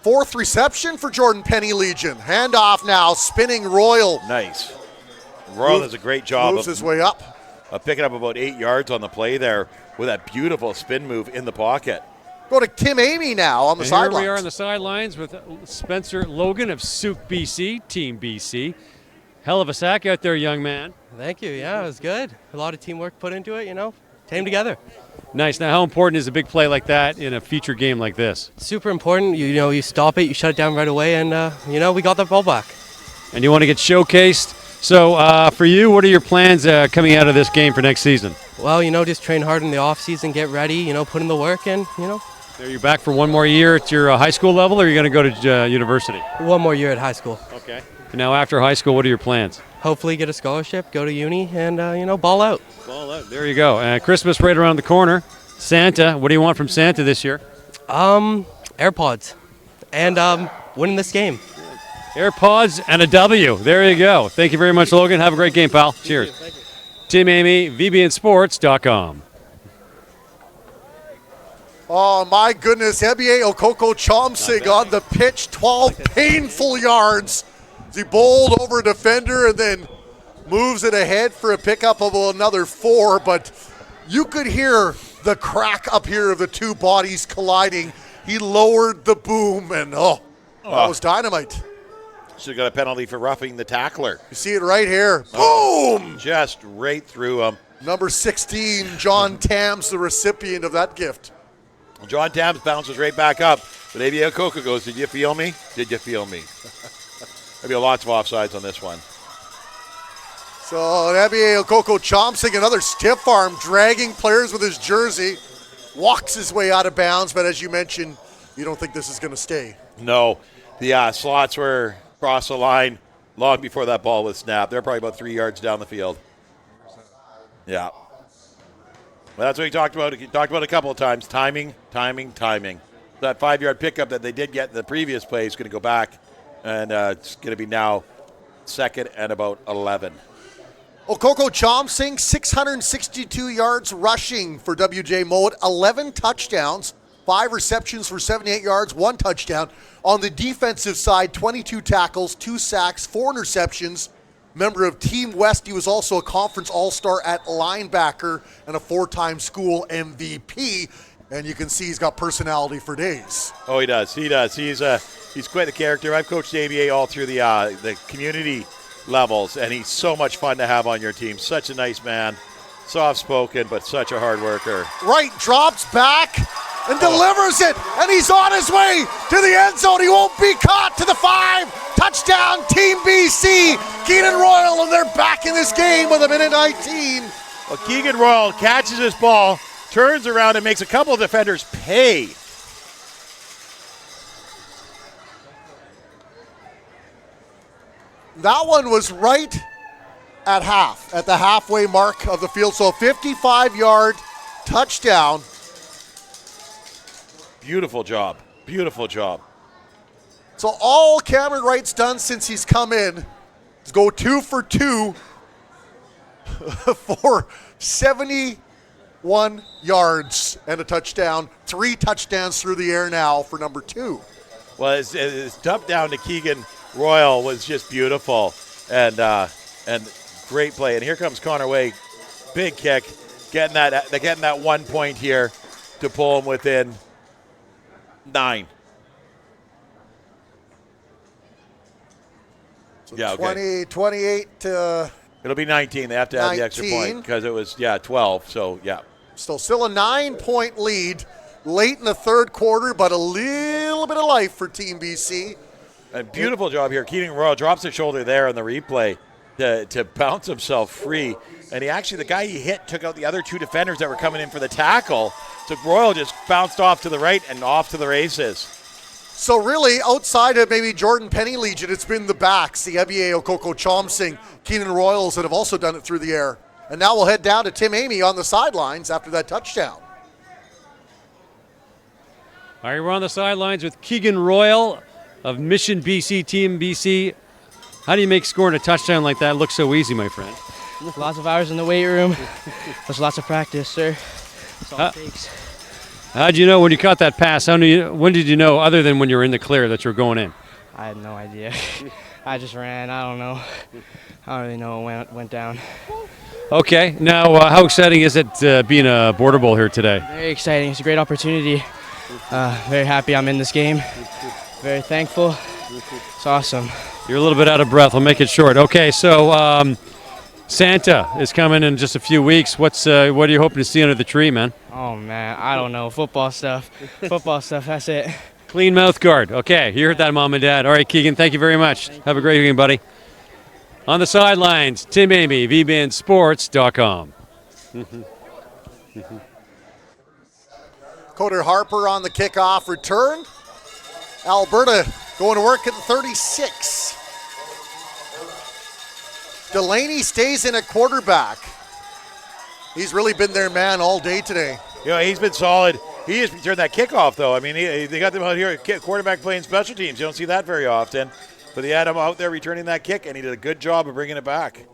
4th reception for Jordan Penny Legion. Handoff now, spinning Royal. Nice. Royal does a great job moves his way up. Of picking up about 8 yards on the play there with that beautiful spin move in the pocket. Go to Tim Amy now on the sidelines. Here we are on the sidelines with Spencer Logan of Souk BC, Team BC. Hell of a sack out there, young man. Thank you. Yeah, it was good. A lot of teamwork put into it, came together. Nice. Now, how important is a big play like that in a feature game like this? Super important. You stop it, you shut it down right away, and, we got the ball back. And you want to get showcased. So, for you, what are your plans coming out of this game for next season? Well, just train hard in the off season, get ready, put in the work, and, Are you back for one more year at your high school level, or are you going to go to university? One more year at high school. Okay. And now, after high school, what are your plans? Hopefully get a scholarship, go to uni, and, ball out. Ball out. There you go. Christmas right around the corner. Santa, what do you want from Santa this year? AirPods. And winning this game. AirPods and a W. There you go. Thank you very much, Logan. Have a great game, pal. Cheers. Tim Amy, VBNsports.com. Oh, my goodness. Ebie Okoko Chomsig on the pitch. 12 painful yards. He bowled over a defender and then moves it ahead for a pickup of another 4. But you could hear the crack up here of the two bodies colliding. He lowered the boom, and that was dynamite. Should have got a penalty for roughing the tackler. You see it right here. Boom! Just right through him. Number 16, John Tams, the recipient of that gift. John Tams bounces right back up. But Ebie Okoko goes, did you feel me? Did you feel me? There'll be lots of offsides on this one. So Ebie Okoko Chomsig, another stiff arm, dragging players with his jersey. Walks his way out of bounds, but as you mentioned, you don't think this is going to stay. No. The slots were across the line long before that ball was snapped. They're probably about 3 yards down the field. Yeah. Well, that's what he talked about. He talked about it a couple of times. Timing. That 5-yard pickup that they did get in the previous play is going to go back, and it's going to be now 2nd and about 11. Okoko Chomsig, 662 yards rushing for WJ Mowat, 11 touchdowns, 5 receptions for 78 yards, 1 touchdown. On the defensive side, 22 tackles, 2 sacks, 4 interceptions. Member of Team West, he was also a conference all-star at linebacker and a 4-time school MVP. And you can see he's got personality for days. Oh, he does. He's quite the character. I've coached ABA all through the community levels, and he's so much fun to have on your team. Such a nice man, soft-spoken, but such a hard worker. Right, drops back and delivers it, and he's on his way to the end zone. He won't be caught. To the 5. Touchdown, Team BC. Keenan Royal, and they're back in this game with a minute 19. Well, Keegan Royal catches his ball, turns around, and makes a couple of defenders pay. That one was right at the halfway mark of the field. So a 55-yard touchdown. Beautiful job. So all Cameron Wright's done since he's come in is go 2 for 2 for 71 yards and a touchdown. 3 touchdowns through the air now for number 2. Well, his dump down to Keegan Royal was just beautiful and great play. And here comes Connor Way, big kick, getting that 1 point here to pull him within 9. So yeah, 20, 28 to it'll be 19. They have to add the extra point because it was 12. So yeah, still a 9-point lead late in the third quarter, but a little bit of life for Team BC. A beautiful job here. Keating Royal drops his shoulder there on the replay to bounce himself free. And the guy he hit took out the other 2 defenders that were coming in for the tackle. So Royal just bounced off to the right and off to the races. So really, outside of maybe Jordan Penny Legion, it's been the backs, the Ebie Okoko Chomsig, Keenan Royals that have also done it through the air. And now we'll head down to Tim Amy on the sidelines after that touchdown. All right, we're on the sidelines with Keegan Royal of Mission BC, Team BC. How do you make scoring a touchdown like that look so easy, my friend? Lots of hours in the weight room. There's lots of practice, sir. That's all it takes. How'd you know when you caught that pass? When did you know, other than when you were in the clear, that you were going in? I had no idea. I just ran. I don't know. I don't really know what went down. Okay. Now, how exciting is it being a Border Bowl here today? Very exciting. It's a great opportunity. Very happy I'm in this game. Very thankful. It's awesome. You're a little bit out of breath. I'll make it short. Okay, so Santa is coming in just a few weeks. What are you hoping to see under the tree, man? Oh, man. I don't know. Football stuff. That's it. Clean mouth guard. Okay, you heard that, Mom and Dad. All right, Keegan, thank you very much. Have a great weekend, buddy. On the sidelines, Tim Amy, VBNsports.com. Coder Harper on the kickoff return. Alberta going to work at 36. Delaney stays in at quarterback. He's really been their man all day today. he's been solid. He just returned that kickoff, though. I mean, they got them out here, quarterback playing special teams. You don't see that very often. But he had him out there returning that kick, and he did a good job of bringing it back.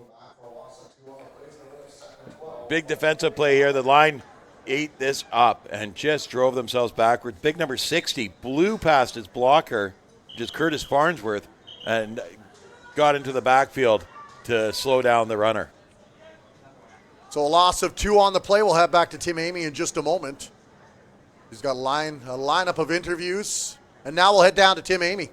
Big defensive play here. The line ate this up and just drove themselves backwards. Big number 60 blew past his blocker, just Curtis Farnsworth, and got into the backfield to slow down the runner. So a loss of 2 on the play. We'll head back to Tim Amy in just a moment. He's got a lineup of interviews. And now we'll head down to Tim Amy.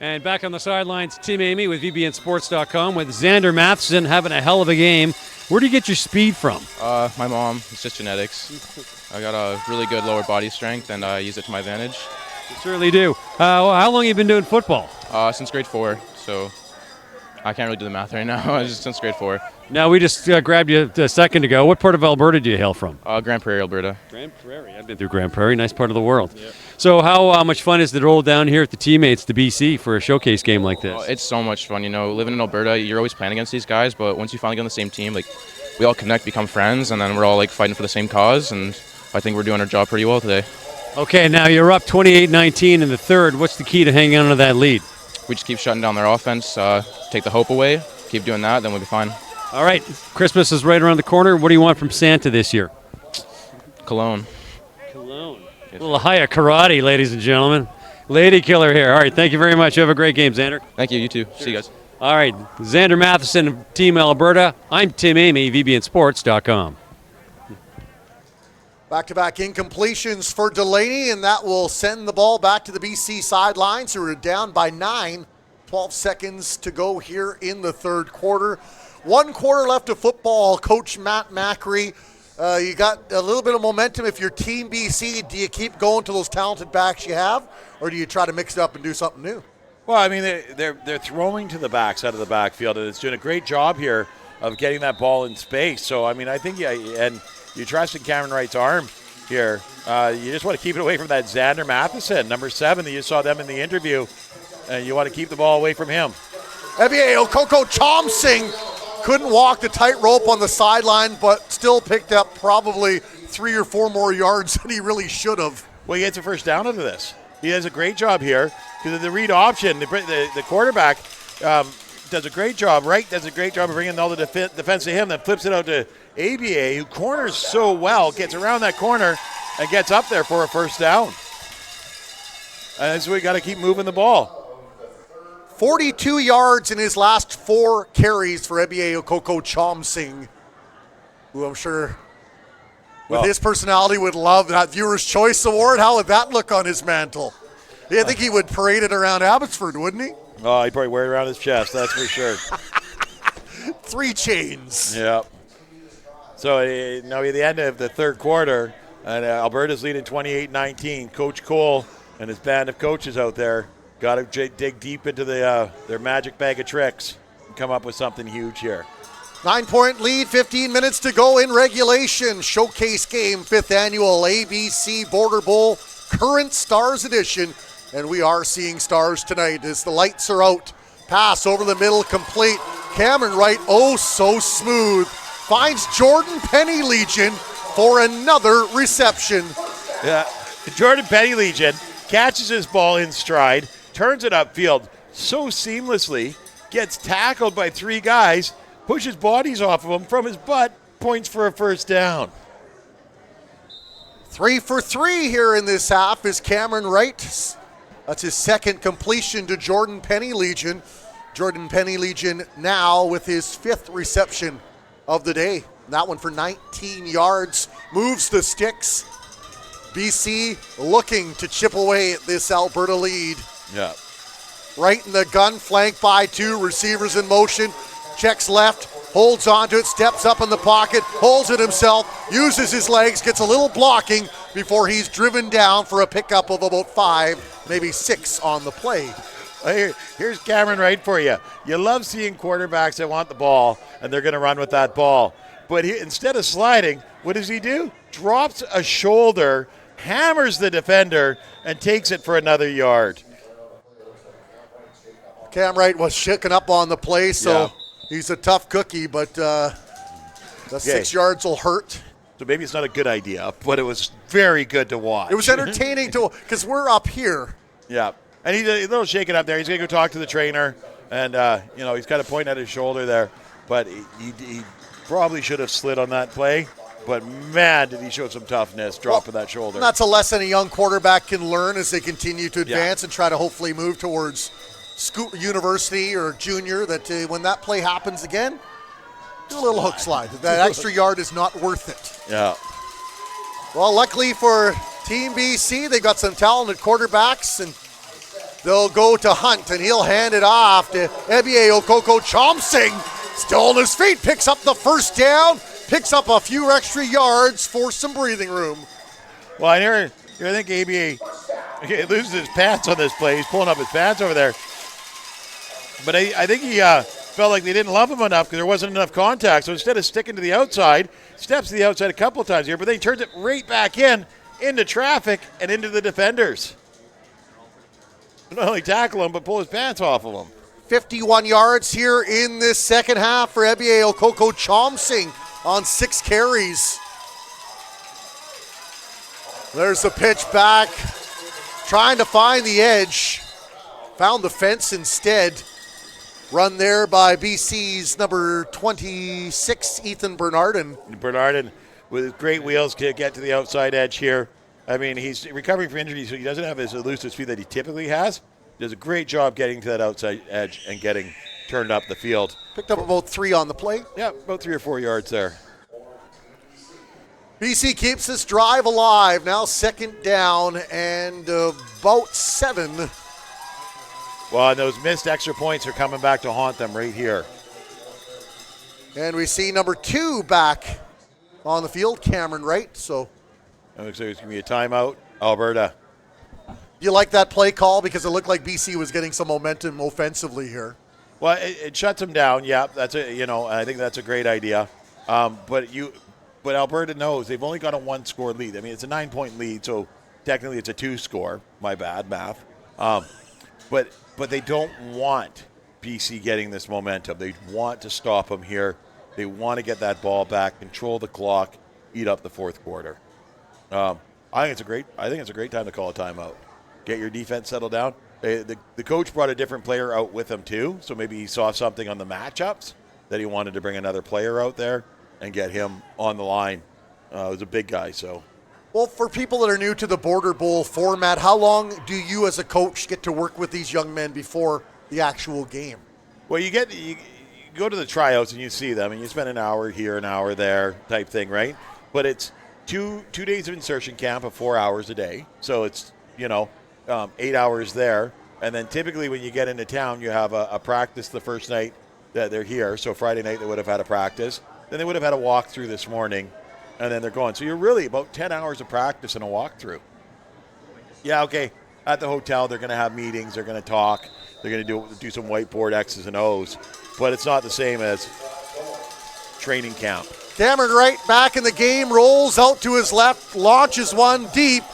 And back on the sidelines, Tim Amy with VBNSports.com with Xander Matheson having a hell of a game. Where do you get your speed from? My mom. It's just genetics. I got a really good lower body strength, and I use it to my advantage. You certainly do. How long have you been doing football? Since grade 4, so I can't really do the math right now. Just since grade 4. Now, we just grabbed you a second ago. What part of Alberta do you hail from? Grand Prairie, Alberta. Grand Prairie. I've been through Grand Prairie. Nice part of the world. Yep. So how much fun is it to roll down here with the teammates to BC for a showcase game like this? It's so much fun. Living in Alberta, you're always playing against these guys, but once you finally get on the same team, we all connect, become friends, and then we're all fighting for the same cause, and I think we're doing our job pretty well today. Okay, now you're up 28-19 in the third. What's the key to hanging on to that lead? We just keep shutting down their offense, take the hope away, keep doing that, then we'll be fine. All right, Christmas is right around the corner. What do you want from Santa this year? Cologne. Cologne. A little higher karate, ladies and gentlemen. Lady killer here. All right, thank you very much. You have a great game, Xander. Thank you. You too. See you guys. All right, Xander Matheson, Team Alberta. I'm Tim Amy, VBNSports.com. Back-to-back incompletions for Delaney, and that will send the ball back to the BC sidelines, who are down by 9. 12 seconds to go here in the third quarter. 1 quarter left of football. Coach Matt Macri, you got a little bit of momentum. If you're Team BC, do you keep going to those talented backs you have, or do you try to mix it up and do something new? Well, I mean, they're throwing to the backs out of the backfield, and it's doing a great job here of getting that ball in space. So, I mean, I think you trust in Cameron Wright's arm here. You just want to keep it away from that Xander Matheson, number 7, that you saw them in the interview, and you want to keep the ball away from him. NBA Okoko Chomsing couldn't walk the tightrope on the sideline, but still picked up probably 3 or 4 more yards than he really should have. Well, he gets a first down out of this. He does a great job here because of the read option. The quarterback does a great job. Wright does a great job of bringing all the defense to him, then flips it out to ABA, who corners so well, gets around that corner, and gets up there for a first down. And so we got to keep moving the ball. 42 yards in his last 4 carries for NBA Okoko Chomsing, who I'm sure with his personality would love that Viewer's Choice Award. How would that look on his mantle? I think he would parade it around Abbotsford, wouldn't he? Oh, he'd probably wear it around his chest, that's for sure. 3 chains. Yeah. So now at the end of the third quarter, and Alberta's leading 28-19. Coach Cole and his band of coaches out there got to dig deep into their magic bag of tricks and come up with something huge here. 9-point lead, 15 minutes to go in regulation. Showcase game, 5th annual ABC Border Bowl, current Stars edition. And we are seeing stars tonight as the lights are out. Pass over the middle, complete. Cameron Wright, oh so smooth. Finds Jordan Penny Legion for another reception. Yeah, Jordan Penny Legion catches his ball in stride, turns it upfield so seamlessly, gets tackled by 3 guys, pushes bodies off of him from his butt, points for a first down. 3 for 3 here in this half is Cameron Wright. That's his 2nd completion to Jordan Penny Legion. Jordan Penny Legion now with his 5th reception of the day. That one for 19 yards. Moves the sticks. BC looking to chip away at this Alberta lead. Yeah. Right in the gun, flanked by 2 receivers in motion. Checks left, holds onto it, steps up in the pocket, holds it himself, uses his legs, gets a little blocking before he's driven down for a pickup of about 5, maybe 6 on the play. Here's Cameron Wright for you. You love seeing quarterbacks that want the ball, and they're going to run with that ball. But instead of sliding, what does he do? Drops a shoulder, hammers the defender, and takes it for another yard. Cam Wright was shaken up on the play, so he's a tough cookie, but The 6 yards will hurt. So maybe it's not a good idea, but it was very good to watch. It was entertaining because we're up here. Yeah. And he's a little shaken up there. He's going to go talk to the trainer. And, he's got a point at his shoulder there. But he probably should have slid on that play. But, man, did he show some toughness dropping that shoulder. That's a lesson a young quarterback can learn as they continue to advance and try to hopefully move towards university or junior, that when that play happens again, do a little hook slide. That extra yard is not worth it. Yeah. Well, luckily for Team BC, they got some talented quarterbacks, and they'll go to Hunt, and he'll hand it off to Ebie Okoko Chomsing. Still on his feet, picks up the first down, picks up a few extra yards for some breathing room. Well, I think ABA loses his pants on this play. He's pulling up his pants over there. But I think he felt like they didn't love him enough because there wasn't enough contact. So instead of sticking to the outside, steps to the outside a couple of times here, but then he turns it right back into traffic and into the defenders. Not only tackle him, but pull his pants off of him. 51 yards here in this second half for Ebie Okoko Chomsing on 6 carries. There's the pitch back, trying to find the edge. Found the fence instead. Run there by BC's number 26, Ethan Bernardin. Bernardin with his great wheels to get to the outside edge here. I mean, he's recovering from injury, so he doesn't have his elusive speed that he typically has. Does a great job getting to that outside edge and getting turned up the field. Picked up about 3 on the play. Yeah, about 3 or 4 yards there. BC keeps this drive alive. Now second down and about 7. Well, and those missed extra points are coming back to haunt them right here. And we see number 2 back on the field, Cameron Wright. So it looks like it's going to be a timeout, Alberta. You like that play call because it looked like BC was getting some momentum offensively here. Well, it shuts them down. Yeah, I think that's a great idea. But Alberta knows they've only got a 1-score lead. I mean, it's a 9-point lead, so technically it's a 2-score. My bad, math. But they don't want BC getting this momentum. They want to stop them here. They want to get that ball back, control the clock, eat up the fourth quarter. I think it's a great time to call a timeout. Get your defense settled down. The coach brought a different player out with him too, so maybe he saw something on the matchups that he wanted to bring another player out there and get him on the line. It was a big guy, so. Well, for people that are new to the Border Bowl format, how long do you as a coach get to work with these young men before the actual game? Well, you go to the tryouts and you see them, and you spend an hour here, an hour there type thing, right? But it's two days of insertion camp of 4 hours a day. So it's, 8 hours there. And then typically when you get into town, you have a practice the first night that they're here. So Friday night they would have had a practice. Then they would have had a walkthrough this morning, and then they're going. So you're really about 10 hours of practice and a walkthrough. Yeah, okay. At the hotel, they're going to have meetings. They're going to talk. They're going to do some whiteboard X's and O's. But it's not the same as training camp. Cameron Wright back in the game, rolls out to his left, launches one deep.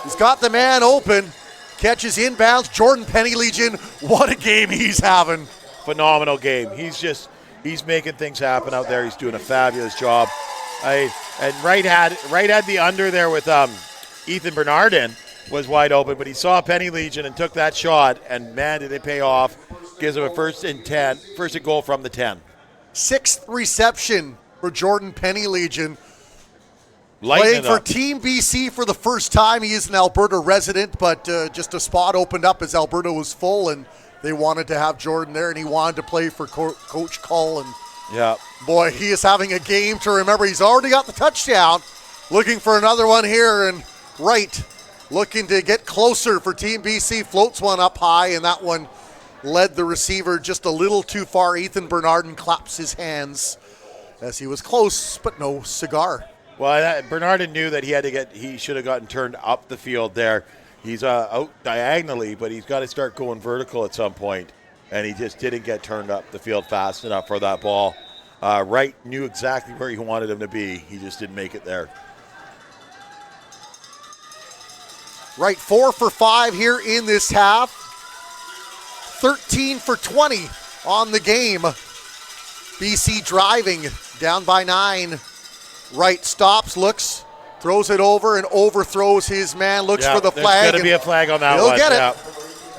He's got the man open, catches inbounds. Jordan Penny-Legion, what a game he's having. Phenomenal game. He's making things happen out there. He's doing a fabulous job. And Wright had the under there with Ethan Bernardin was wide open, but he saw Penny-Legion and took that shot, and man, did it pay off. Gives him a first and goal from the 10. 6th reception for Jordan Penny-Legion. Playing for Team BC for the first time. He is an Alberta resident, but just a spot opened up as Alberta was full, and they wanted to have Jordan there, and he wanted to play for Coach Cull. And yeah, boy, he is having a game to remember. He's already got the touchdown. Looking for another one here, and Wright looking to get closer for Team BC. Floats one up high, and that one led the receiver just a little too far. Ethan Bernardin claps his hands as he was close, but no cigar. Well, Bernardin knew that he should have gotten turned up the field there. He's out diagonally, but he's got to start going vertical at some point, and he just didn't get turned up the field fast enough for that ball. Wright knew exactly where he wanted him to be. He just didn't make it there. Wright 4 for 5 here in this half. 13 for 20 on the game. BC driving down by 9. Wright stops, looks, throws it over, and overthrows his man, looks for the flag. There's going to be a flag on that one. He'll get it.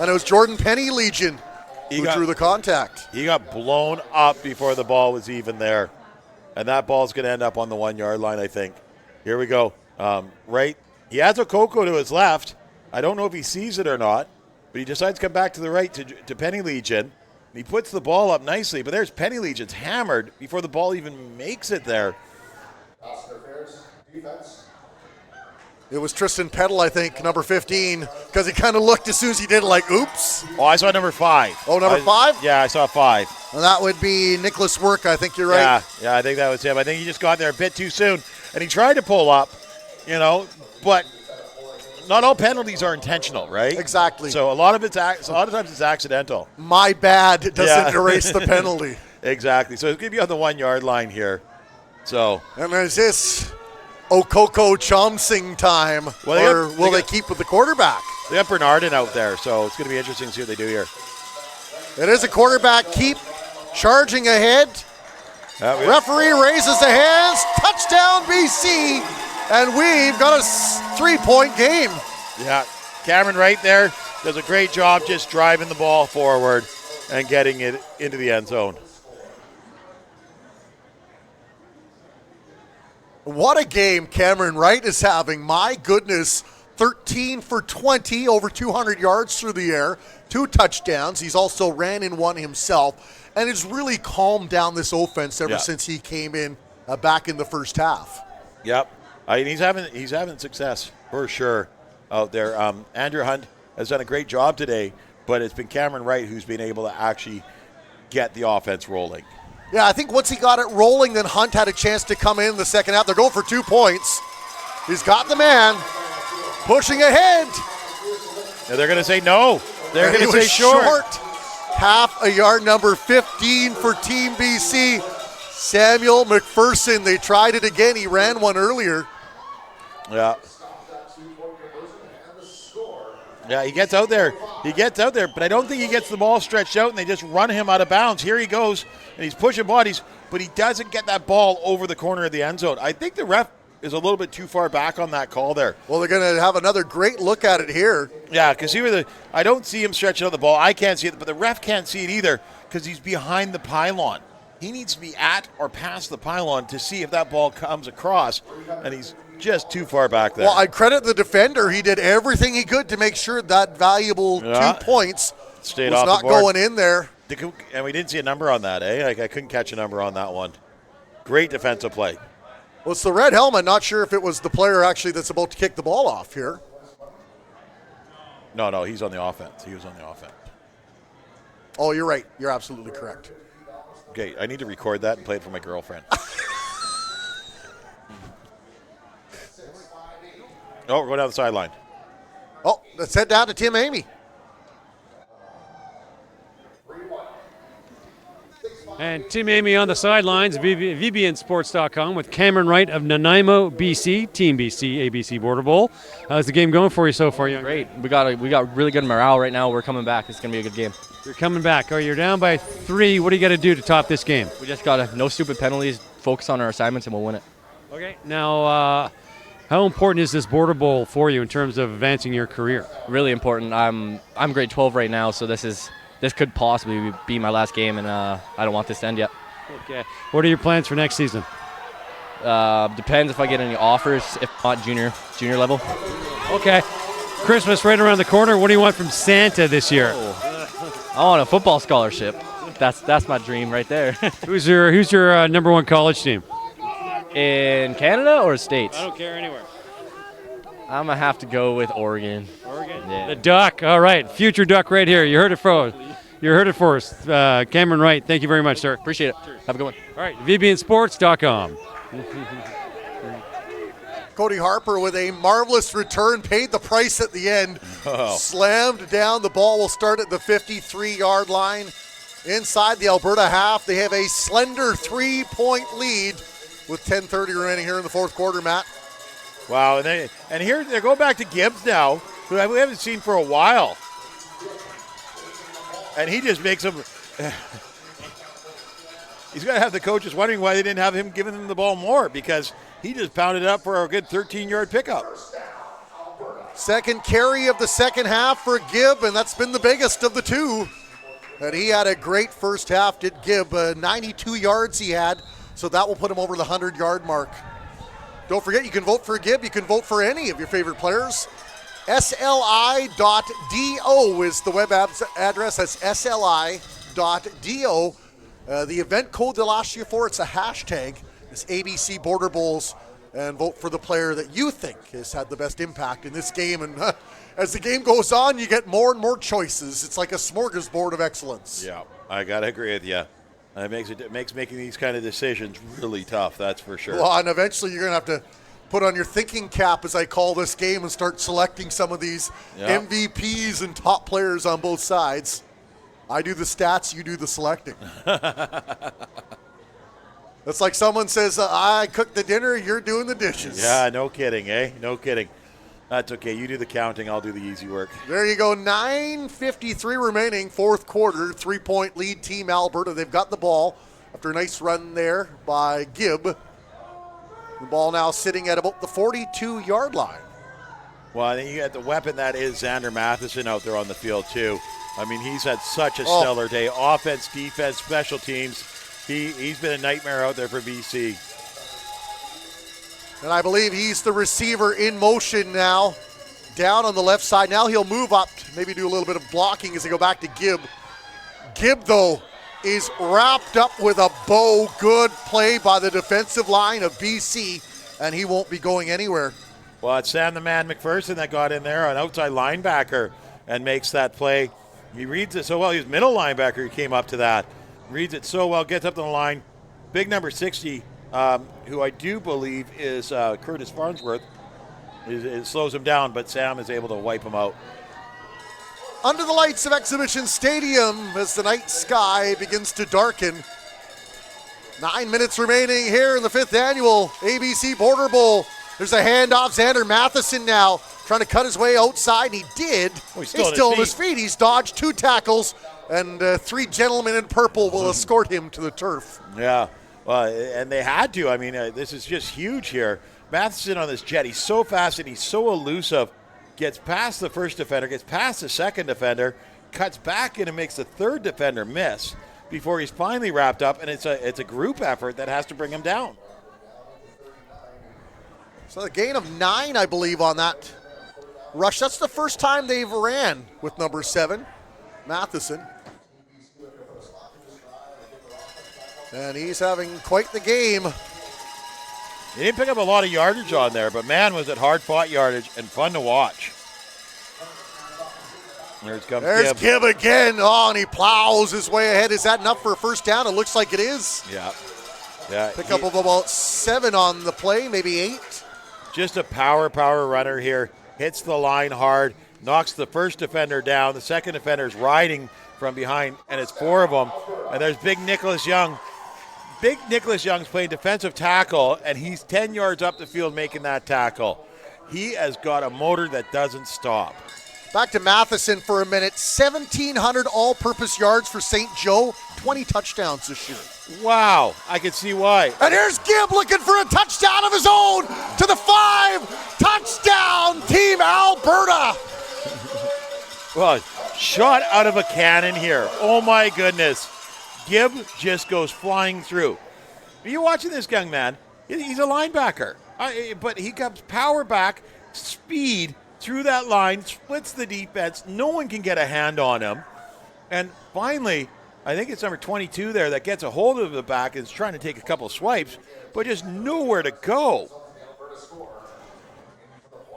And it was Jordan Penny Legion who drew the contact. He got blown up before the ball was even there. And that ball's going to end up on the 1 yard line, I think. Here we go. Right. He has a Coco to his left. I don't know if he sees it or not, but he decides to come back to the right to Penny Legion. And he puts the ball up nicely, but there's Penny Legion's hammered before the ball even makes it there. It was Tristan Peddle, I think, number 15, because he kind of looked as soon as he did, like, oops. Oh, I saw number 5. Oh, number 5? Yeah, I saw 5. And that would be Nicholas Work, I think you're right. Yeah, I think that was him. I think he just got there a bit too soon, and he tried to pull up, but not all penalties are intentional, right? Exactly. So a lot of times it's accidental. My bad doesn't erase the penalty. Exactly. So it's going to be on the 1 yard line here. So. And there's this Okoko Chomsing time, or will they keep with the quarterback? They got Bernardin out there, so it's going to be interesting to see what they do here. It is a quarterback keep, charging ahead. Referee raises the hands, touchdown BC, and we've got a 3-point game. Yeah, Cameron Wright there does a great job just driving the ball forward and getting it into the end zone. What a game Cameron Wright is having. My goodness, 13 for 20, over 200 yards through the air, 2 touchdowns. He's also ran in one himself, and it's really calmed down this offense ever since he came in back in the first half. Yep, he's having success for sure out there. Andrew Hunt has done a great job today, but it's been Cameron Wright who's been able to actually get the offense rolling. Yeah, I think once he got it rolling, then Hunt had a chance to come in the second half. They're going for 2 points. He's got the man pushing ahead. And they're going to say no. They're going to say short. Half a yard, number 15 for Team BC. Samuel McPherson, they tried it again. He ran one earlier. Yeah. Yeah, he gets out there, but I don't think he gets the ball stretched out, and they just run him out of bounds. Here he goes, and he's pushing bodies, but he doesn't get that ball over the corner of the end zone. I think the ref is a little bit too far back on that call there. Well, they're going to have another great look at it here. Yeah, because I don't see him stretching out the ball. I can't see it, but the ref can't see it either because he's behind the pylon. He needs to be at or past the pylon to see if that ball comes across, and he's just too far back there. Well, I credit the defender. He did everything he could to make sure that valuable 2 points stayed was off not the board. going in there. And we didn't see a number on that, eh? I couldn't catch a number on that one. Great defensive play. Well, it's the red helmet. Not sure if it was the player actually that's about to kick the ball off here. No, he's on the offense. He was on the offense. Oh, you're right. You're absolutely correct. Okay, I need to record that and play it for my girlfriend. Oh, we're going down the sideline. Oh, let's head down to Tim Amy. And Tim Amy on the sidelines, VBNsports.com with Cameron Wright of Nanaimo, BC, Team BC, ABC Border Bowl. How's the game going for you so far, young? Great. We got really good morale right now. We're coming back. It's going to be a good game. You're coming back. Oh, you're down by 3. What do you got to do to top this game? We just got to no stupid penalties, focus on our assignments, and we'll win it. Okay. Now, how important is this Border Bowl for you in terms of advancing your career? Really important. I'm grade 12 right now, so this could possibly be my last game, and I don't want this to end yet. Okay. What are your plans for next season? Depends if I get any offers, if not junior level. Okay. Christmas right around the corner. What do you want from Santa this year? I want a football scholarship. That's my dream right there. Who's your number 1 college team? In Canada or States? I don't care, anywhere. I'm going to have to go with Oregon. Oregon? Yeah. The Duck. All right. Future Duck right here. You heard it for us. Cameron Wright, thank you very much, sir. Appreciate it. Have a good one. All right. VBNsports.com. Cody Harper with a marvelous return, paid the price at the end. Oh. Slammed down. The ball will start at the 53-yard line. Inside the Alberta half, they have a slender 3-point lead with 10:30 remaining here in the fourth quarter, Matt. Wow, and here they're going back to Gibbs now, who we haven't seen for a while. And he just makes them he's got to have the coaches wondering why they didn't have him giving them the ball more, because he just pounded it up for a good 13-yard pickup. Second carry of the second half for Gibb, and that's been the biggest of the two. And he had a great first half, did Gibb. 92 yards he had, so that will put him over the 100-yard mark. Don't forget, you can vote for Gibb. You can vote for any of your favorite players. SLI.do is the web address. That's SLI.do. The event code they'll ask you for, it's a hashtag. It's ABC Border Bowls. And vote for the player that you think has had the best impact in this game. And as the game goes on, you get more and more choices. It's like a smorgasbord of excellence. Yeah, I got to agree with you. It makes making these kind of decisions really tough, that's for sure. Well, and eventually you're going to have to put on your thinking cap, as I call this game, and start selecting some of these MVPs and top players on both sides. I do the stats, you do the selecting. It's like someone says, I cooked the dinner, you're doing the dishes. Yeah, no kidding, eh? No kidding. That's okay. You do the counting, I'll do the easy work. There you go. 9:53 remaining, fourth quarter. 3-point lead, Team Alberta. They've got the ball after a nice run there by Gibb. The ball now sitting at about the 42-yard line. Well, I think you got the weapon that is Xander Matheson out there on the field, too. I mean, he's had such a stellar day. Offense, defense, special teams. He's been a nightmare out there for BC. And I believe he's the receiver in motion now, down on the left side. Now he'll move up, maybe do a little bit of blocking as they go back to Gibb. Gibb, though, is wrapped up with a bow. Good play by the defensive line of BC, and he won't be going anywhere. Well, it's Sam the Man McPherson that got in there, an outside linebacker, and makes that play. He reads it so well. He's middle linebacker. He came up to that. Reads it so well, gets up to the line. Big number 60, who I do believe is Curtis Farnsworth, it slows him down, but Sam is able to wipe him out. Under the lights of Exhibition Stadium as the night sky begins to darken. 9 minutes remaining here in the 5th annual ABC Border Bowl. There's a handoff. Xander Matheson now trying to cut his way outside, and he did. He's still on his feet. He's dodged 2 tackles. And 3 gentlemen in purple will escort him to the turf. Yeah, and they had to. I mean, this is just huge here. Matheson on this jet, he's so fast and he's so elusive. Gets past the first defender, gets past the second defender, cuts back in and makes the third defender miss before he's finally wrapped up, and it's a group effort that has to bring him down. So a gain of 9, I believe, on that rush. That's the first time they've ran with number 7, Matheson. And he's having quite the game. He didn't pick up a lot of yardage on there, but man, was it hard-fought yardage and fun to watch. There's Gibb again. Oh, and he plows his way ahead. Is that enough for a first down? It looks like it is. Yeah. Pick up of about 7 on the play, maybe 8. Just a power runner here. Hits the line hard, knocks the first defender down. The second defender's riding from behind, and it's 4 of them. And there's big Nicholas Young. Big Nicholas Young's playing defensive tackle, and he's 10 yards up the field making that tackle. He has got a motor that doesn't stop. Back to Matheson for a minute. 1,700 all-purpose yards for St. Joe. 20 touchdowns this year. Wow, I can see why. And here's Gibb looking for a touchdown of his own to the 5. Touchdown, Team Alberta. Well, shot out of a cannon here. Oh, my goodness. Gibb just goes flying through. Are you watching this young man? He's a linebacker. But he comes power back, speed through that line, splits the defense. No one can get a hand on him. And finally, I think it's number 22 there that gets a hold of the back and is trying to take a couple swipes, but just nowhere to go.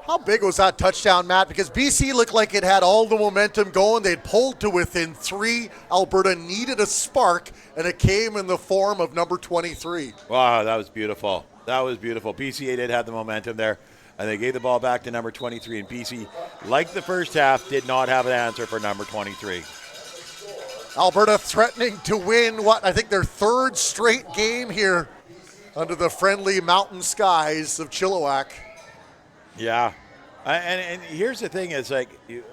How big was that touchdown, Matt? Because BC looked like it had all the momentum going. They'd pulled to within 3. Alberta needed a spark, and it came in the form of number 23. Wow, that was beautiful. That was beautiful. BC did have the momentum there, and they gave the ball back to number 23. And BC, like the first half, did not have an answer for number 23. Alberta threatening to win, I think their 3rd straight game here under the friendly mountain skies of Chilliwack. Yeah. And here's the thing is, like,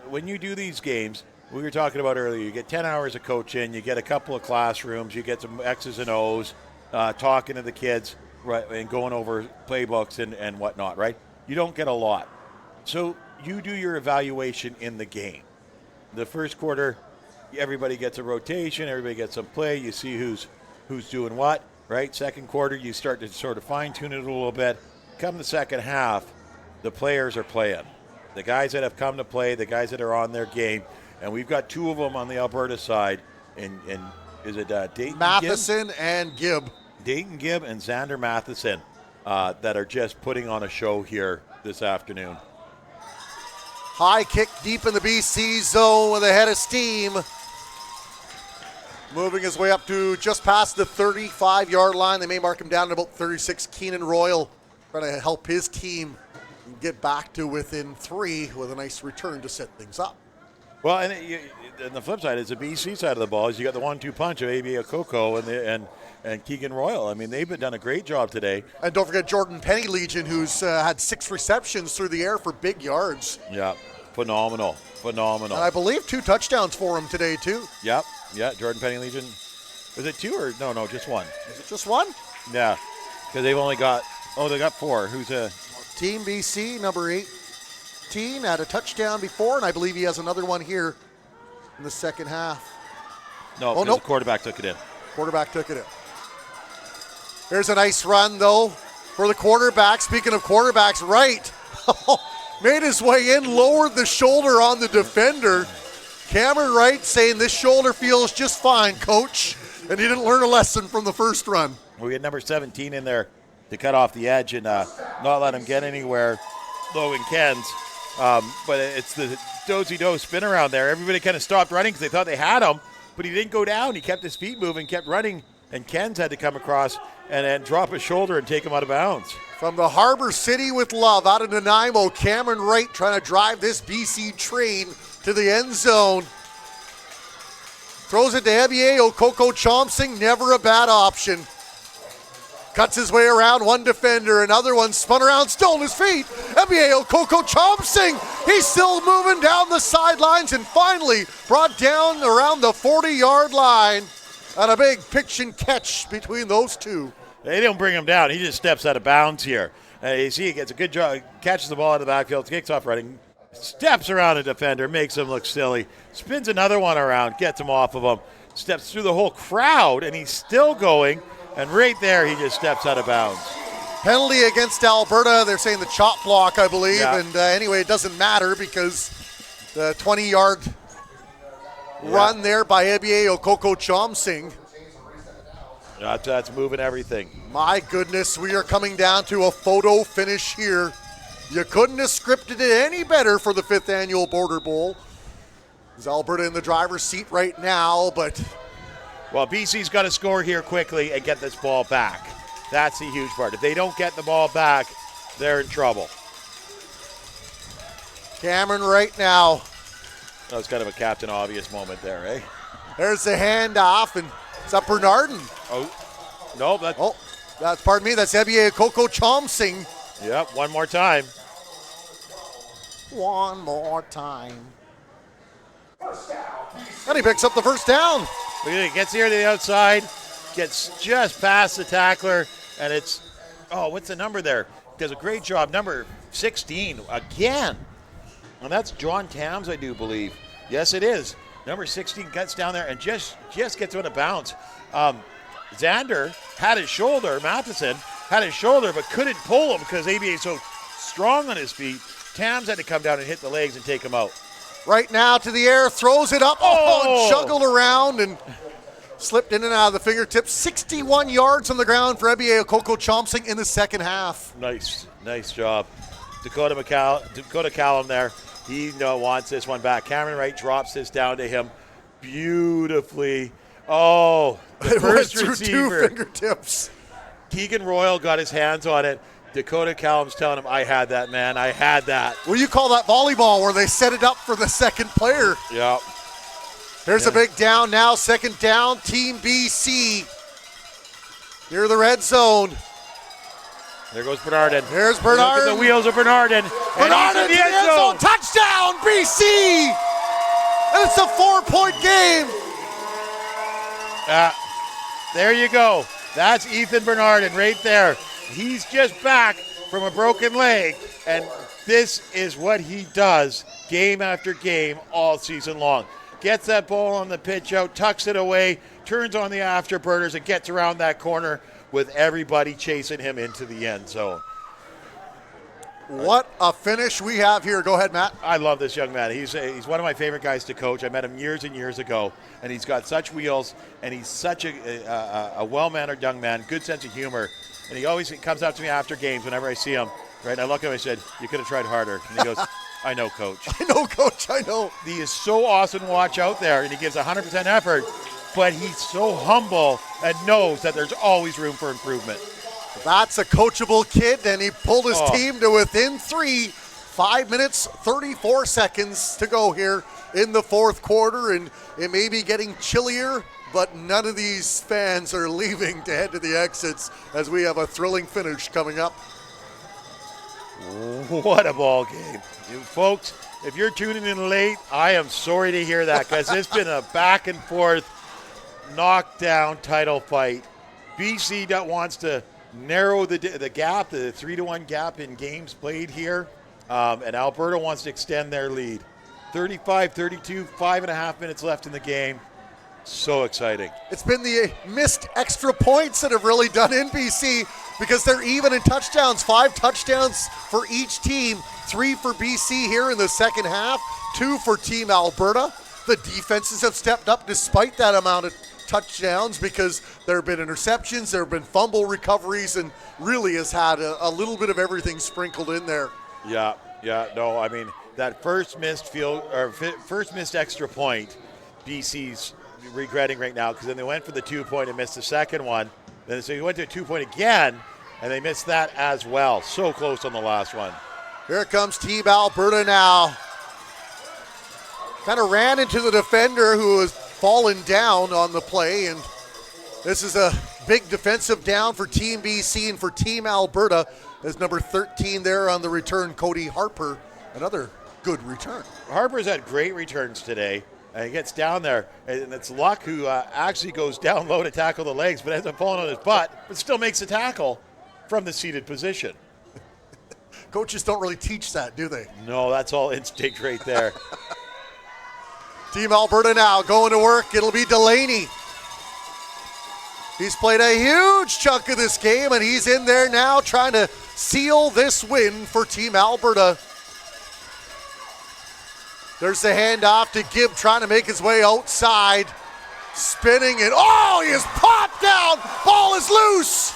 when you do these games, we were talking about earlier, you get 10 hours of coaching, you get a couple of classrooms, you get some X's and O's, talking to the kids, right, and going over playbooks and whatnot, right? You don't get a lot. So you do your evaluation in the game. The first quarter, everybody gets a rotation, everybody gets some play, you see who's doing what, right? Second quarter, you start to sort of fine-tune it a little bit. Come the second half, the players are playing. The guys that have come to play, the guys that are on their game, and we've got two of them on the Alberta side, and is it Dayton Matheson and Gibb. Dayton Gibb and Xander Matheson that are just putting on a show here this afternoon. High kick deep in the BC zone with a head of steam. Moving his way up to just past the 35-yard line. They may mark him down at about 36. Keenan Royal trying to help his team get back to within 3 with a nice return to set things up. Well, and the flip side is the BC side of the ball is you got the 1-2 punch of ABA Coco and Keegan Royal. I mean, they've done a great job today. And don't forget Jordan Penny Legion, who's had 6 receptions through the air for big yards. Yeah, phenomenal. And I believe 2 touchdowns for him today, too. Yep, yeah, Jordan Penny Legion. Was it 2 or no, just 1? Is it just 1? Yeah, because they've only got, they got 4. Who's Team BC, number 18, had a touchdown before, and I believe he has another one here in the second half. No, the quarterback took it in. Quarterback took it in. There's a nice run, though, for the quarterback. Speaking of quarterbacks, Wright made his way in, lowered the shoulder on the defender. Cameron Wright saying this shoulder feels just fine, coach, and he didn't learn a lesson from the first run. We had number 17 in there to cut off the edge and not let him get anywhere, Logan Kens. But it's the dozy-do spin around there. Everybody kind of stopped running because they thought they had him, but he didn't go down. He kept his feet moving, kept running, and Kens had to come across and then drop his shoulder and take him out of bounds. From the Harbor City with love, out of Nanaimo, Cameron Wright trying to drive this BC train to the end zone. Throws it to Ebieo, Coco Chomsing, never a bad option. Cuts his way around one defender, another one spun around, still on his feet. Ebieo, Coco Chomsing, he's still moving down the sidelines and finally brought down around the 40-yard line. And a big pitch and catch between those two. They don't bring him down. He just steps out of bounds here. You see, he gets a good job, catches the ball out of the backfield, kicks off running, steps around a defender, makes him look silly, spins another one around, gets him off of him, steps through the whole crowd, and he's still going. And right there, he just steps out of bounds. Penalty against Alberta. They're saying the chop block, I believe. Yeah. And anyway, it doesn't matter because the 20-yard run there by Ebieo, Coco Chomsing. That's moving everything. My goodness, we are coming down to a photo finish here. You couldn't have scripted it any better for the 5th annual Border Bowl. Is Alberta in the driver's seat right now, but... Well, BC's got to score here quickly and get this ball back. That's the huge part. If they don't get the ball back, they're in trouble. Cameron right now. That was kind of a Captain Obvious moment there, eh? There's the handoff, and it's up Bernardin. Oh, no, Pardon me, that's Ebieo Coco Chomsing. Yep, one more time. One more time. And he picks up the first down. He gets here to the outside, gets just past the tackler, and it's, what's the number there? Does a great job. Number 16, again. And that's John Tams, I do believe. Yes, it is. Number 16 gets down there and just gets out of bounds. Xander had his shoulder, Matheson had his shoulder, but couldn't pull him because ABA is so strong on his feet. Tams had to come down and hit the legs and take him out. Right now to the air, throws it up, juggled around and slipped in and out of the fingertips. 61 yards on the ground for Ebieo Coco Chomsing in the second half. Nice job. Dakota Callum there. He wants this one back. Cameron Wright drops this down to him beautifully. The first through receiver. 2 fingertips. Keegan Royal got his hands on it. Dakota Callum's telling him, I had that, man. I had that. Well, you call that volleyball where they set it up for the second player. Yeah. There's a big down now. Second down, Team BC. Near the red zone. There goes Bernardin. There's Bernardin. Look at the wheels of Bernardin. Bernardin to the end zone. Touchdown, BC. And it's a 4-point game. There you go. That's Ethan Bernardin right there. He's just back from a broken leg, and this is what he does game after game all season long. Gets that ball on the pitch out, tucks it away, turns on the afterburners, and gets around that corner with everybody chasing him into the end zone. What a finish we have here. Go ahead, Matt. I love this young man. He's one of my favorite guys to coach. I met him years and years ago, and he's got such wheels, and he's such a well-mannered young man, good sense of humor. And he always comes up to me after games whenever I see him. Right, and I look at him and I said, "You could have tried harder." And he goes, "I know, Coach." I know, Coach. I know. He is so awesome to watch out there, and he gives 100% effort, but he's so humble and knows that there's always room for improvement. That's a coachable kid, and he pulled his team to within 3. 5 minutes, 34 seconds to go here in the fourth quarter, and it may be getting chillier, but none of these fans are leaving to head to the exits as we have a thrilling finish coming up. What a ball game. You folks, if you're tuning in late, I am sorry to hear that, because it's been a back and forth, knockdown title fight. BC that wants to narrow the gap, the 3-1 gap in games played here, and Alberta wants to extend their lead. 35-32, 5.5 minutes left in the game. So exciting. It's been the missed extra points that have really done in BC, because they're even in touchdowns. 5 touchdowns for each team. 3 for BC here in the second half. 2 for Team Alberta. The defenses have stepped up despite that amount of touchdowns, because there have been interceptions, there have been fumble recoveries, and really has had a little bit of everything sprinkled in there. Yeah, no, I mean, that first missed extra point, BC's regretting right now, because then they went for the 2-point and missed the second one. Then so he went to a 2-point again, and they missed that as well. So close on the last one. Here comes Team Alberta now. Kind of ran into the defender who was fallen down on the play, and this is a big defensive down for Team BC and for Team Alberta as number 13 there on the return, Cody Harper. Another good return. Harper's had great returns today. And he gets down there, and it's Luck who actually goes down low to tackle the legs, but ends up falling on his butt, but still makes a tackle from the seated position. Coaches don't really teach that, do they? No, that's all instinct right there. Team Alberta now going to work. It'll be Delaney. He's played a huge chunk of this game, and he's in there now trying to seal this win for Team Alberta. There's the handoff to Gibb, trying to make his way outside. Spinning it. Oh, he is popped down. Ball is loose.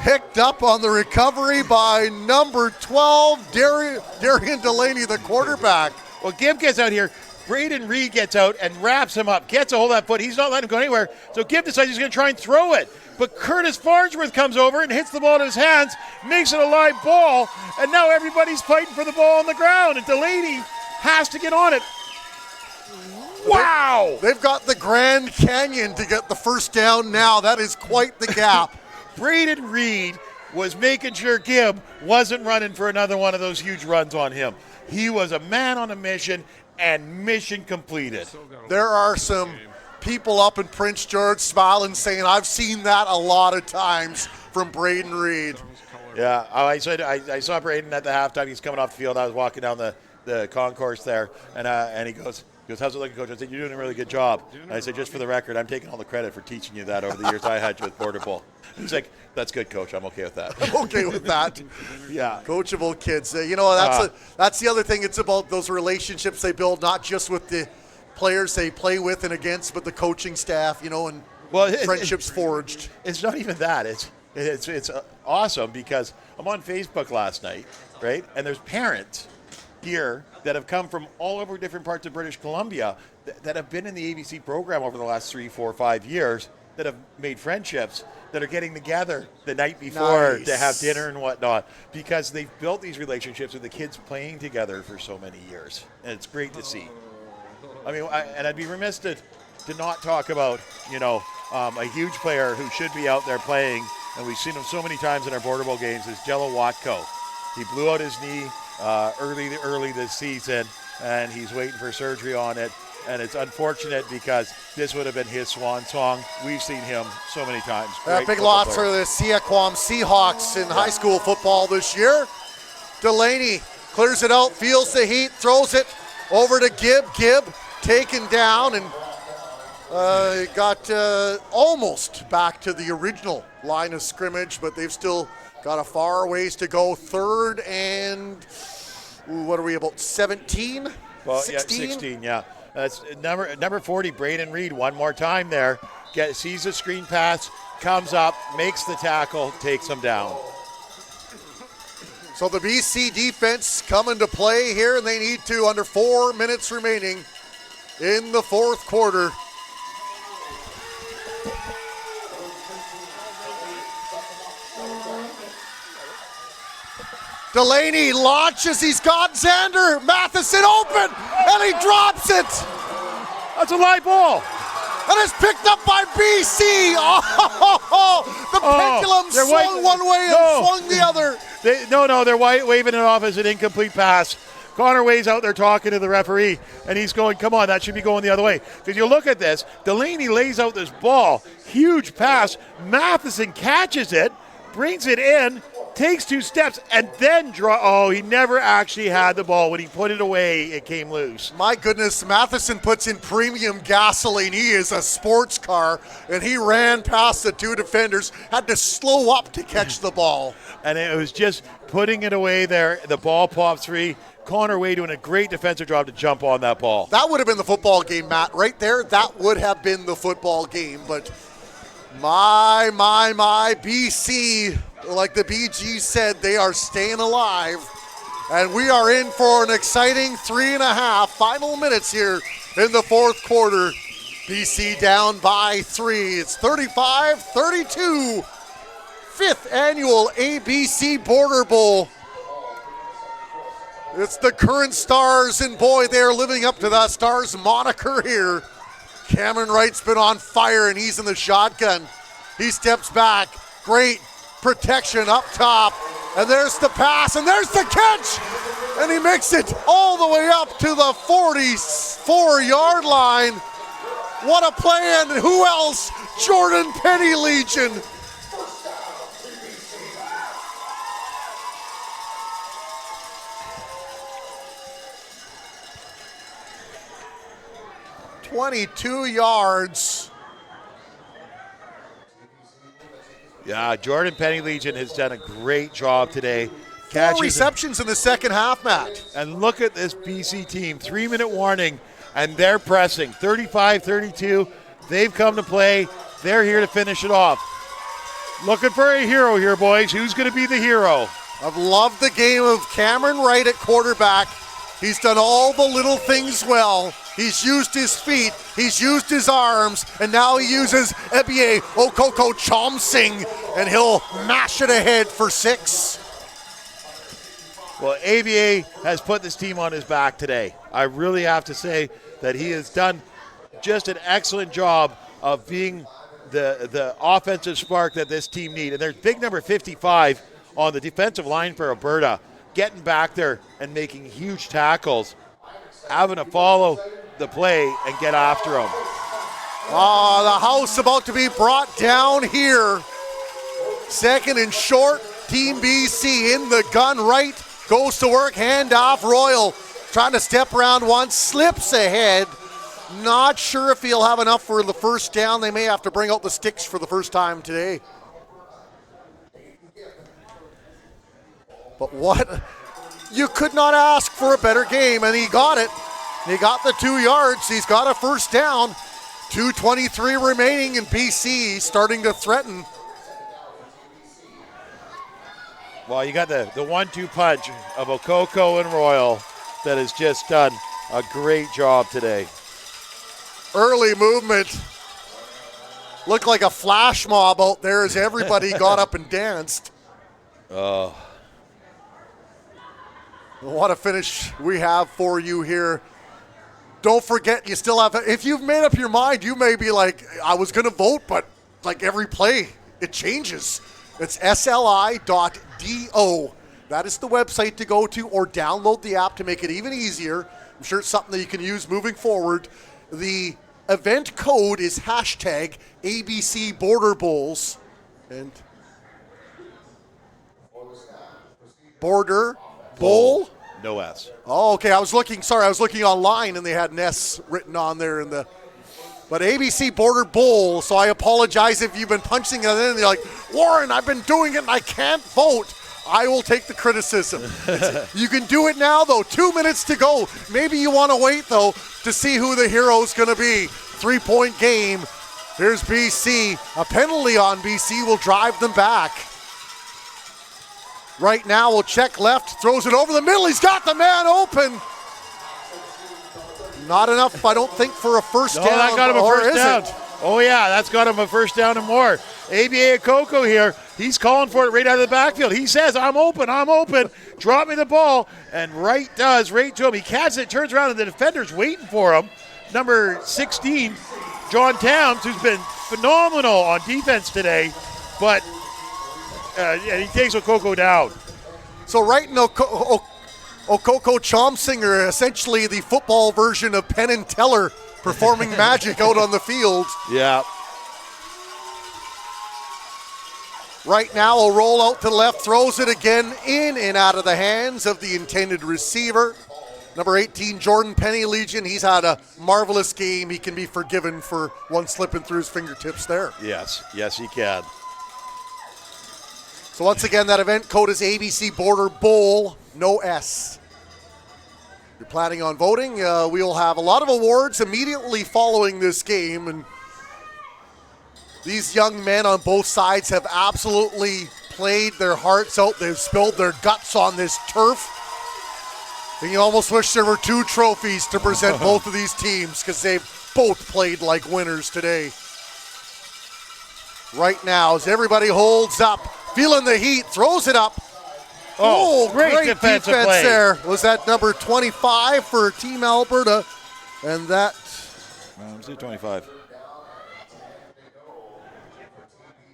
Picked up on the recovery by number 12, Darian Delaney, the quarterback. Well, Gibb gets out here. Braden Reed gets out and wraps him up. Gets a hold of that foot. He's not letting him go anywhere. So Gibb decides he's going to try and throw it. But Curtis Farnsworth comes over and hits the ball in his hands, makes it a live ball, and now everybody's fighting for the ball on the ground, and Delaney has to get on it. Wow! They've got the Grand Canyon to get the first down now. That is quite the gap. Braden Reed was making sure Gibb wasn't running for another one of those huge runs on him. He was a man on a mission, and mission completed. There are some people up in Prince George smiling, saying, I've seen that a lot of times from Braden Reed. Yeah, I saw Braden at the halftime. He's coming off the field. I was walking down the concourse there, and he goes, how's it looking, Coach? I said, you're doing a really good job. And I said, just for the record, I'm taking all the credit for teaching you that over the years I had you with Border Bowl. He's like, that's good, Coach. I'm okay with that. I'm okay with that. Yeah. Coachable kids. That's the other thing. It's about those relationships they build, not just with the players they play with and against, but the coaching staff, and friendships forged. It's not even that. It's awesome, because I'm on Facebook last night, right? And there's parents here that have come from all over different parts of British Columbia that have been in the ABC program over the last 3, 4, 5 years, that have made friendships, that are getting together the night before to have dinner and whatnot, because they've built these relationships with the kids playing together for so many years. And it's great to see. I mean, I'd be remiss to not talk about, a huge player who should be out there playing, and we've seen him so many times in our Border Bowl games, is Jello Watko. He blew out his knee early this season, and he's waiting for surgery on it. And it's unfortunate because this would have been his swan song. We've seen him so many times. A big loss for the Seaquam Seahawks in high school football this year. Delaney clears it out, feels the heat, throws it over to Gibb. Gibb taken down and got almost back to the original line of scrimmage, but they've still got a far ways to go. Third and, what are we, about 17? Well, 16? Yeah, 16, yeah. That's number 40, Braden Reed, one more time there. Sees the screen pass, comes up, makes the tackle, takes him down. So the BC defense coming to play here, and they need to, under 4 minutes remaining in the fourth quarter. Delaney launches, he's got Xander Matheson open, and he drops it. That's a live ball. And it's picked up by BC. Oh, the pendulum swung one way and swung the other. They're waving it off as an incomplete pass. Connor Way's out there talking to the referee, and he's going, come on, that should be going the other way. Because you look at this, Delaney lays out this ball, huge pass. Matheson catches it, brings it in, takes 2 steps, and then he never actually had the ball. When he put it away, it came loose. My goodness, Matheson puts in premium gasoline. He is a sports car, and he ran past the 2 defenders, had to slow up to catch the ball. And it was just putting it away there. The ball pops free. Connor Way doing a great defensive job to jump on that ball. That would have been the football game, Matt. Right there, that would have been the football game. But my, BC, like the BG said, they are staying alive. And we are in for an exciting 3.5 final minutes here in the fourth quarter. BC down by 3. It's 35-32. 5th annual ABC Border Bowl. It's the current Stars, and boy, they're living up to that Stars moniker here. Cameron Wright's been on fire, and he's in the shotgun. He steps back. Great protection up top. And there's the pass, and there's the catch! And he makes it all the way up to the 44-yard line. What a play, and who else? Jordan Penny Legion. $22 yards. Yeah, Jordan Penny Legion has done a great job today. 4 receptions in the second half, Matt. And look at this BC team. 3-minute warning, and they're pressing. 35-32. They've come to play. They're here to finish it off. Looking for a hero here, boys. Who's going to be the hero? I've loved the game of Cameron Wright at quarterback. He's done all the little things well. He's used his feet, he's used his arms, and now he uses Ebie Okoko Chomsing, and he'll mash it ahead for 6. Well, ABA has put this team on his back today. I really have to say that he has done just an excellent job of being the offensive spark that this team needs. And there's big number 55 on the defensive line for Alberta, getting back there and making huge tackles, having to follow the play and get after him. The house about to be brought down here. Second and short, Team BC in the gun. Right goes to work, handoff. Royal trying to step around one, slips ahead. Not sure if he'll have enough for the first down. They may have to bring out the sticks for the first time today. But what? You could not ask for a better game, and he got it. He got the 2 yards. He's got a first down. 2:23 remaining, in BC starting to threaten. Well, you got the 1-2 punch of Okoko and Royal that has just done a great job today. Early movement. Looked like a flash mob out there as everybody got up and danced. Oh. What a finish we have for you here. Don't forget, you still have, if you've made up your mind, you may be like, I was going to vote, but like every play, it changes. It's sli.do. that is the website to go to, or download the app to make it even easier. I'm sure it's something that you can use moving forward. The event code is hashtag ABC Border Bowls. And Border Bowl? No S. Oh, okay. I was looking online and they had an S written on there but ABC Border Bowl, so I apologize if you've been punching it in and you're like, Warren, I've been doing it and I can't vote. I will take the criticism. You can do it now, though. 2 minutes to go. Maybe you want to wait, though, to see who the hero's going to be. 3-point game. Here's BC. A penalty on BC will drive them back. Right now, we'll check left. Throws it over the middle. He's got the man open. Not enough, I don't think, for a first down. That got him a first down. Oh, yeah, that's got him a first down and more. ABA Coco here. He's calling for it right out of the backfield. He says, I'm open. Drop me the ball. And right to him. He catches it, turns around, and the defender's waiting for him. Number 16, John Towns, who's been phenomenal on defense today. But he takes Okoko down. So right in Okoko Chomsinger, essentially the football version of Penn and Teller performing magic out on the field. Yeah. Right now, a roll out to the left, throws it again in and out of the hands of the intended receiver. Number 18, Jordan Penny Legion. He's had a marvelous game. He can be forgiven for one slipping through his fingertips there. Yes, he can. So once again, that event code is ABC Border Bowl, no S. If you're planning on voting, we'll have a lot of awards immediately following this game, and these young men on both sides have absolutely played their hearts out. They've spilled their guts on this turf. And you almost wish there were 2 trophies to present both of these teams, because they've both played like winners today. Right now, as everybody holds up, feeling the heat, throws it up. Oh, great defense play there. Was that number 25 for Team Alberta? And that... Was it 25?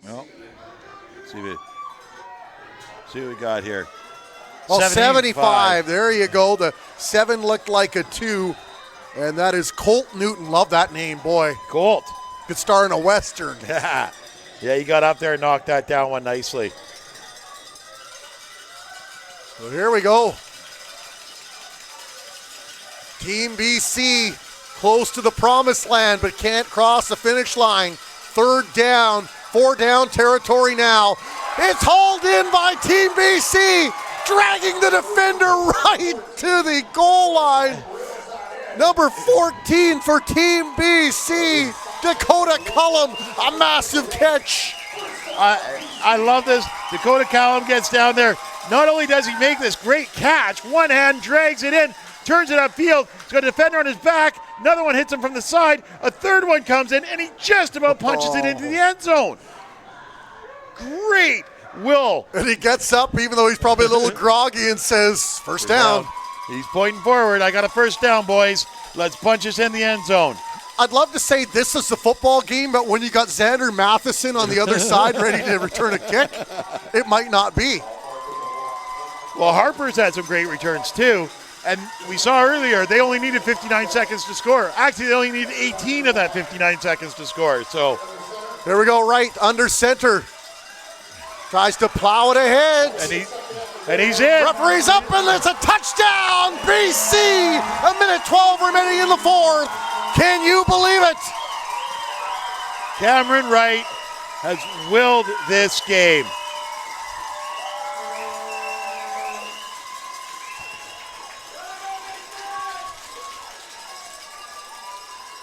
Well, see what we got here. Oh, 75. There you go. The 7 looked like a 2. And that is Colt Newton. Love that name, boy. Colt. Could star in a Western. Yeah, he got up there and knocked that down one nicely. So here we go. Team BC close to the promised land, but can't cross the finish line. 3rd down. 4 down territory now. It's hauled in by Team BC, dragging the defender right to the goal line. Number 14 for Team BC, Dakota Cullum, a massive catch. I love this. Dakota Cullum gets down there. Not only does he make this great catch, one hand drags it in, turns it upfield. He's got a defender on his back. Another one hits him from the side. A third one comes in, and he just about punches it into the end zone. Great will. And he gets up, even though he's probably a little groggy, and says, first down. He's pointing forward. I got a first down, boys. Let's punch us in the end zone. I'd love to say this is the football game, but when you got Xander Matheson on the other side ready to return a kick, it might not be. Well, Harper's had some great returns, too. And we saw earlier, they only needed 59 seconds to score. Actually, they only needed 18 of that 59 seconds to score. So there we go, right under center. Tries to plow it ahead. And he's in. Referee's up, and it's a touchdown. BC, a minute 12 remaining in the 4th. Can you believe it? Cameron Wright has willed this game.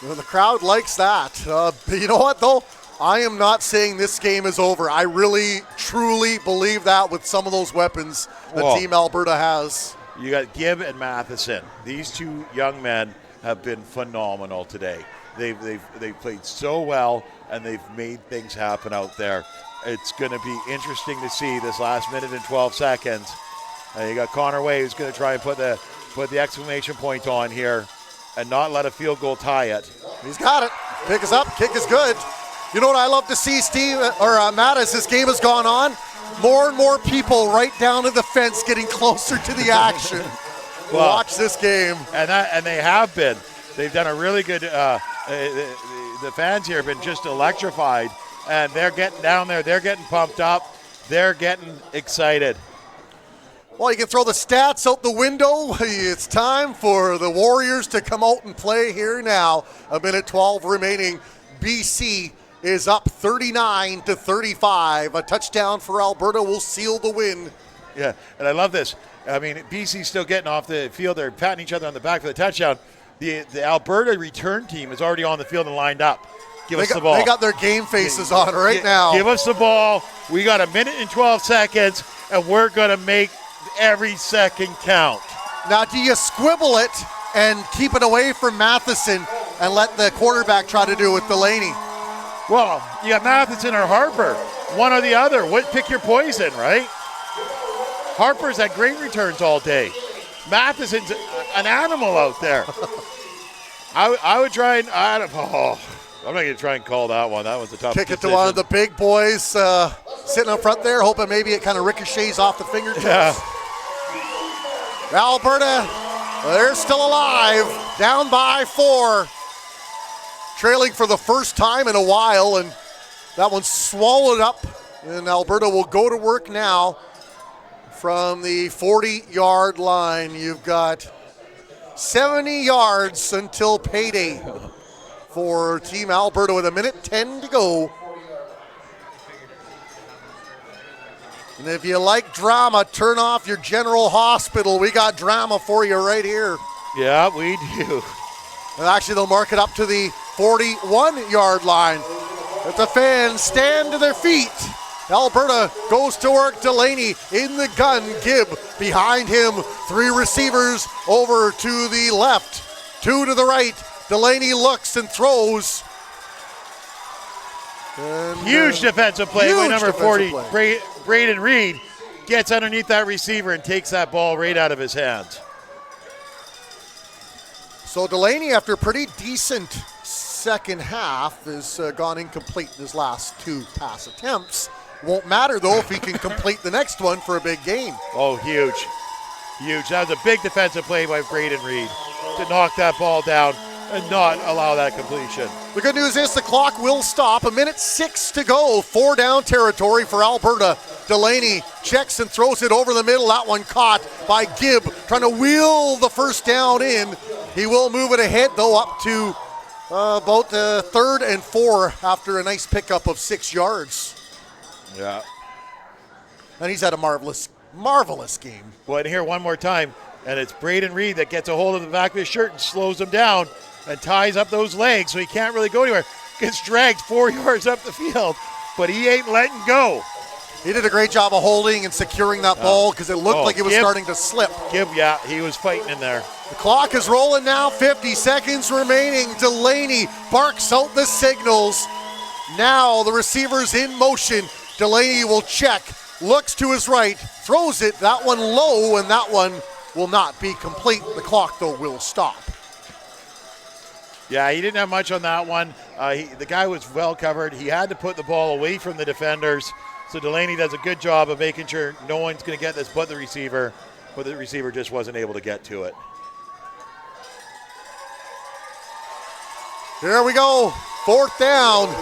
Well, the crowd likes that. But you know what, though? I am not saying this game is over. I really, truly believe that with some of those weapons that Team Alberta has. You got Gibb and Matheson. These 2 young men have been phenomenal today. They've played so well, and they've made things happen out there. It's going to be interesting to see this last minute and 12 seconds. You got Connor Way, who's going to try and put the exclamation point on here and not let a field goal tie it. He's got it. Pick is up. Kick is good. You know what I love to see, Steve, or Matt, as this game has gone on? more and more people right down to the fence getting closer to the action. Well, watch this game. And they have been. They've done a really good, the fans here have been just electrified, and they're getting down there. They're getting pumped up. They're getting excited. Well, you can throw the stats out the window. It's time for the Warriors to come out and play here now. 1:12 remaining. BC is up 39-35. A touchdown for Alberta will seal the win. Yeah, and I love this. I mean, BC's still getting off the field. They're patting each other on the back for the touchdown. The Alberta return team is already on the field and lined up. Give us the ball. They got their game faces on right now. Give us the ball. We got 1:12 seconds, and we're going to make every second count. Now, do you squibble it and keep it away from Matheson and let the quarterback try to do it with Delaney? Well, you got Matheson or Harper. One or the other. Pick your poison, right? Harper's had great returns all day. Matheson's an animal out there. I would try and I'm not going to try and call that one. That was a tough Kick it decision. to one of the big boys sitting up front there, hoping maybe it kind of ricochets off the fingertips. Yeah. Alberta, they're still alive, down by 4. Trailing for the first time in a while, and that one's swallowed up, and Alberta will go to work now from the 40-yard line. You've got 70 yards until payday for Team Alberta with 1:10 to go. And if you like drama, turn off your General Hospital. We got drama for you right here. Yeah, we do. And actually, they'll mark it up to the 41-yard line. Let the fans stand to their feet. Alberta goes to work. Delaney in the gun. Gibb behind him. 3 receivers over to the left. 2 to the right. Delaney looks and throws. And, Huge defensive play by number 40, play. Braden Reed. Gets underneath that receiver and takes that ball right out of his hands. So Delaney, after a pretty decent second half, has gone incomplete in his last 2 pass attempts. Won't matter, though, if he can complete the next one for a big gain. Oh, huge. Huge. That was a big defensive play by Braden Reed to knock that ball down and not allow that completion. The good news is the clock will stop. 1:06 to go. 4 down territory for Alberta. Delaney checks and throws it over the middle. That one caught by Gibb, trying to wheel the first down in. He will move it ahead, though, up to about 3rd and 4 after a nice pickup of 6 yards. Yeah. And he's had a marvelous game. Well, and here one more time, and it's Braden Reed that gets a hold of the back of his shirt and slows him down and ties up those legs so he can't really go anywhere. Gets dragged 4 yards up the field, but he ain't letting go. He did a great job of holding and securing that ball because it looked like it was starting to slip. Gibb, yeah, he was fighting in there. The clock is rolling now, 50 seconds remaining. Delaney barks out the signals. Now the receiver's in motion. Delaney will check, looks to his right, throws it, that one low, and that one will not be complete. The clock, though, will stop. Yeah, he didn't have much on that one. The guy was well covered. He had to put the ball away from the defenders. So Delaney does a good job of making sure no one's going to get this but the receiver just wasn't able to get to it. Here we go, 4th down.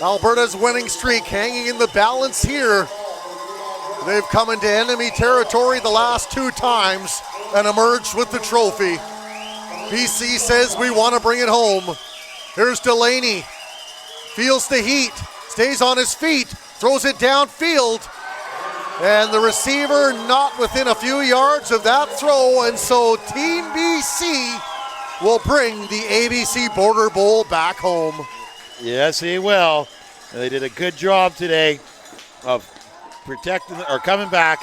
Alberta's winning streak hanging in the balance here. They've come into enemy territory the last 2 times and emerged with the trophy. BC says we want to bring it home. Here's Delaney, feels the heat, stays on his feet, throws it downfield, and the receiver not within a few yards of that throw, and so Team BC will bring the ABC Border Bowl back home. Yes, he will. And they did a good job today of protecting or coming back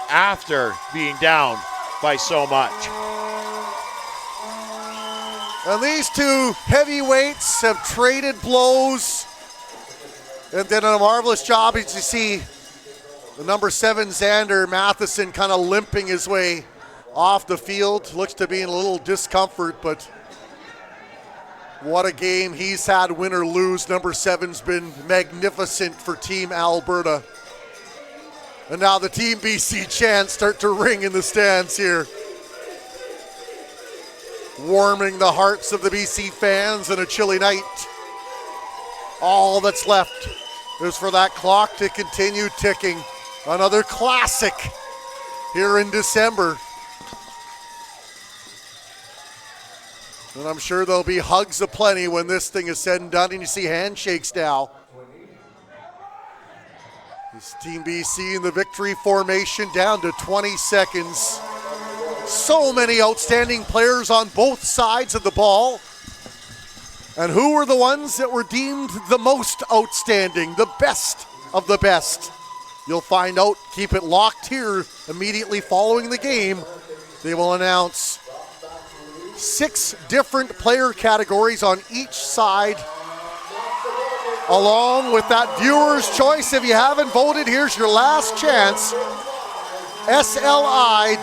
after being down by so much. And these 2 heavyweights have traded blows and did a marvelous job. As you see, the number 7, Xander Matheson, kind of limping his way off the field. Looks to be in a little discomfort, but What a game he's had, win or lose. Number 7's been magnificent for Team Alberta. And now the Team BC chants start to ring in the stands here. Warming the hearts of the BC fans in a chilly night. All that's left is for that clock to continue ticking. Another classic here in December. And I'm sure there'll be hugs aplenty when this thing is said and done, and you see handshakes now. This Team BC in the victory formation down to 20 seconds. So many outstanding players on both sides of the ball. And who were the ones that were deemed the most outstanding, the best of the best? You'll find out. Keep it locked here immediately following the game. They will announce 6 different player categories on each side, along with that viewer's choice. If you haven't voted, here's your last chance. SLI.do,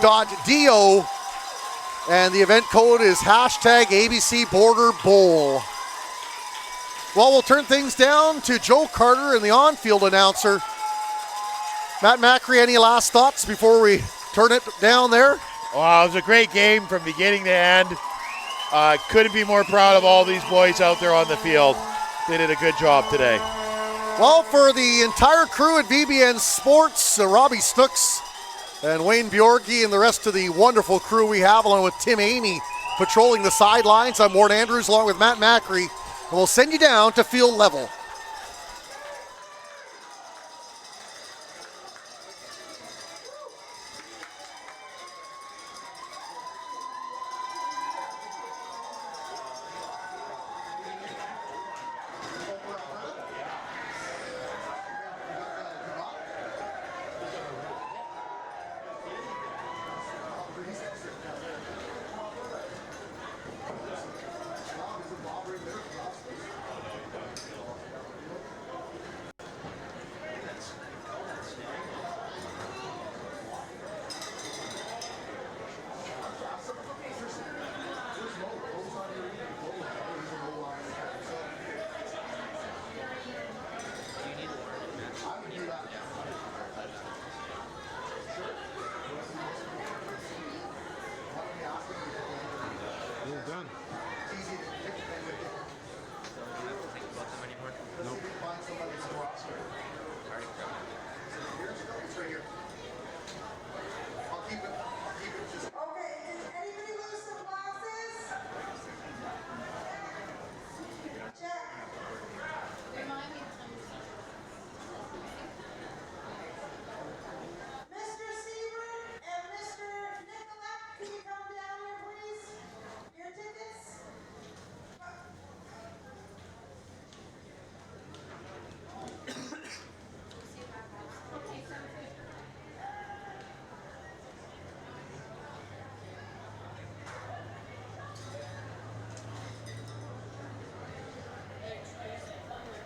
and the event code is #ABC Border Bowl. Well, we'll turn things down to Joe Carter and the on-field announcer. Matt Macri, any last thoughts before we turn it down there? Wow, it was a great game from beginning to end. Couldn't be more proud of all these boys out there on the field. They did a good job today. Well, for the entire crew at VBN Sports, Robbie Snooks and Wayne Bjorgi and the rest of the wonderful crew we have, along with Tim Amy patrolling the sidelines, I'm Ward Andrews along with Matt Macri, and we'll send you down to field level.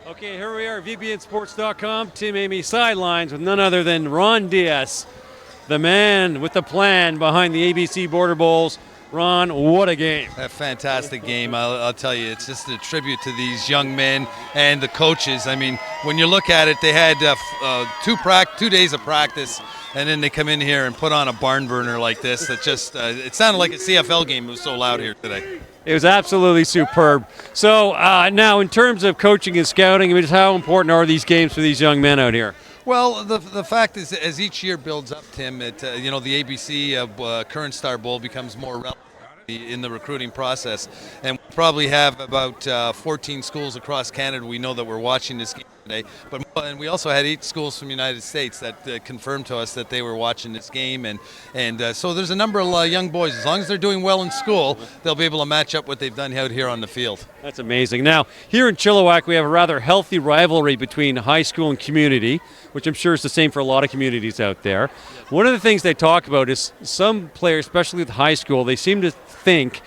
Okay, here we are, VBNsports.com, Tim Amy sidelines with none other than Ron Diaz, the man with the plan behind the ABC Border Bowls. Ron, what a game. A fantastic game. I'll tell you, it's just a tribute to these young men and the coaches. I mean, when you look at it, they had 2 days of practice, and then they come in here and put on a barn burner like this. That just it sounded like a CFL game. It was so loud here today. It was absolutely superb. So now, in terms of coaching and scouting, I mean, how important are these games for these young men out here? Well, the fact is, as each year builds up, Tim, the ABC Current Star Bowl becomes more relevant in the recruiting process, and we probably have about 14 schools across Canada. We know that we're watching this game today, and we also had 8 schools from the United States that confirmed to us that they were watching this game, and so there's a number of young boys. As long as they're doing well in school, they'll be able to match up what they've done out here on the field. That's amazing. Now, here in Chilliwack, we have a rather healthy rivalry between high school and community, which I'm sure is the same for a lot of communities out there. One of the things they talk about is some players, especially with high school, they seem to think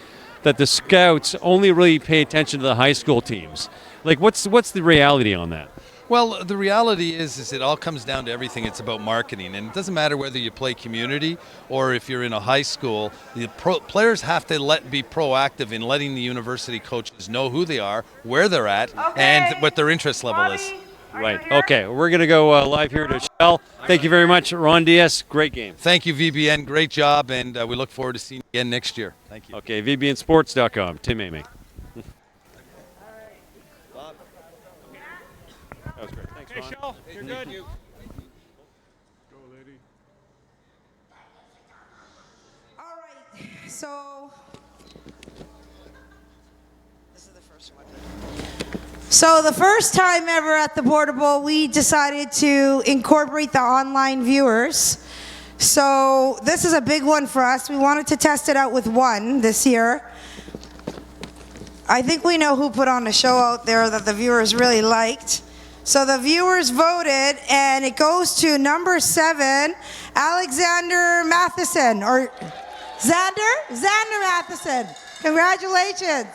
that the scouts only really pay attention to the high school teams. Like, what's the reality on that? Well, the reality is it all comes down to everything. It's about marketing, and it doesn't matter whether you play community or if you're in a high school. The players have to be proactive in letting the university coaches know who they are, where they're at, and what their interest level is. Right. Okay. We're going to go live here to Shell. Thank you very much, Ron Diaz. Great game. Thank you, VBN. Great job, and we look forward to seeing you again next year. Thank you. Okay. VBNsports.com. Tim Amy. That was great. Thanks, Ron. Hey, Shell, you're good. You. Go, lady. All right, so this is the first one. So the first time ever at the Border Bowl, we decided to incorporate the online viewers. So this is a big one for us. We wanted to test it out with one this year. I think we know who put on a show out there that the viewers really liked. So the viewers voted, and it goes to number 7, Alexander Matheson, or Xander Matheson. Congratulations.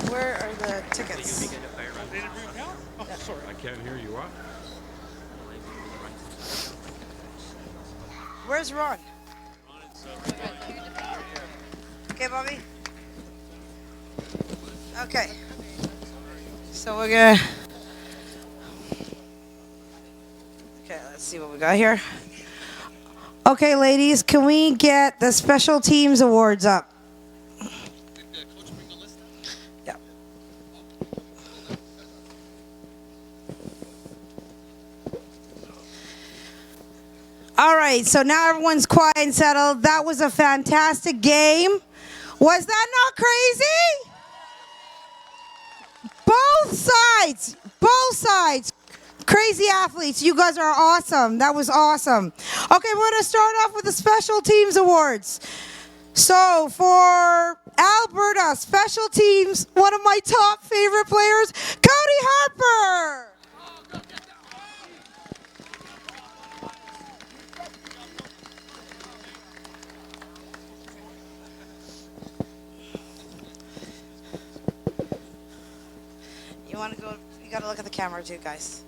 Where are the tickets? Oh, sorry. I can't hear you. What? Where's Ron? Okay, Bobby. Okay. So we're gonna. Okay, let's see what we got here. Okay, ladies, can we get the special teams awards up? Yeah. All right, so now everyone's quiet and settled. That was a fantastic game. Was that not crazy? Both sides. Crazy athletes. You guys are awesome. That was awesome. Okay, we're going to start off with the Special Teams Awards. So for Alberta Special Teams, one of my top favorite players, Cody Harper. You want to go, you got to look at the camera too, guys.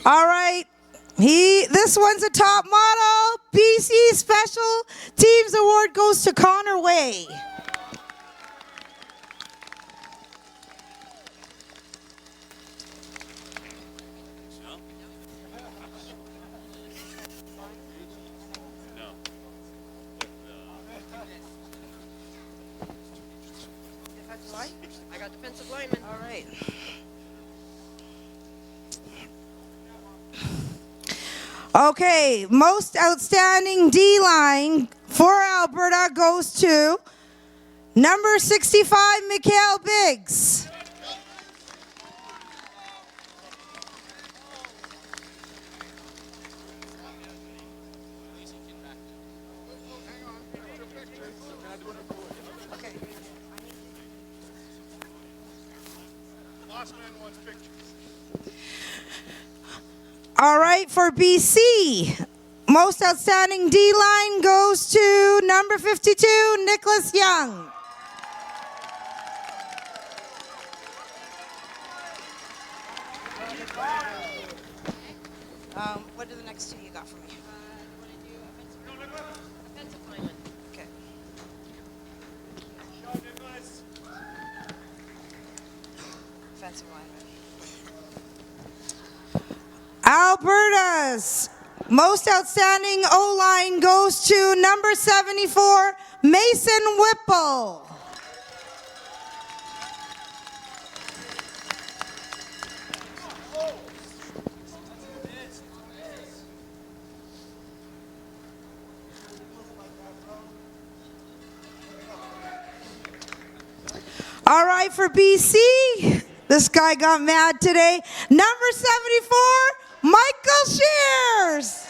All right. This one's a top model. BC Special Teams Award goes to Connor Way. I got defensive lineman. All right. Okay, most outstanding D-line for Alberta goes to number 65, Mikael Biggs. All right, for BC, most outstanding D-line goes to number 52, Nicholas Young. What are the next two you got for me? Defensive lineman. Okay. Defensive lineman. Alberta's most outstanding O-line goes to number 74, Mason Whipple. All right, for BC, this guy got mad today. Number 74, Michael Shears.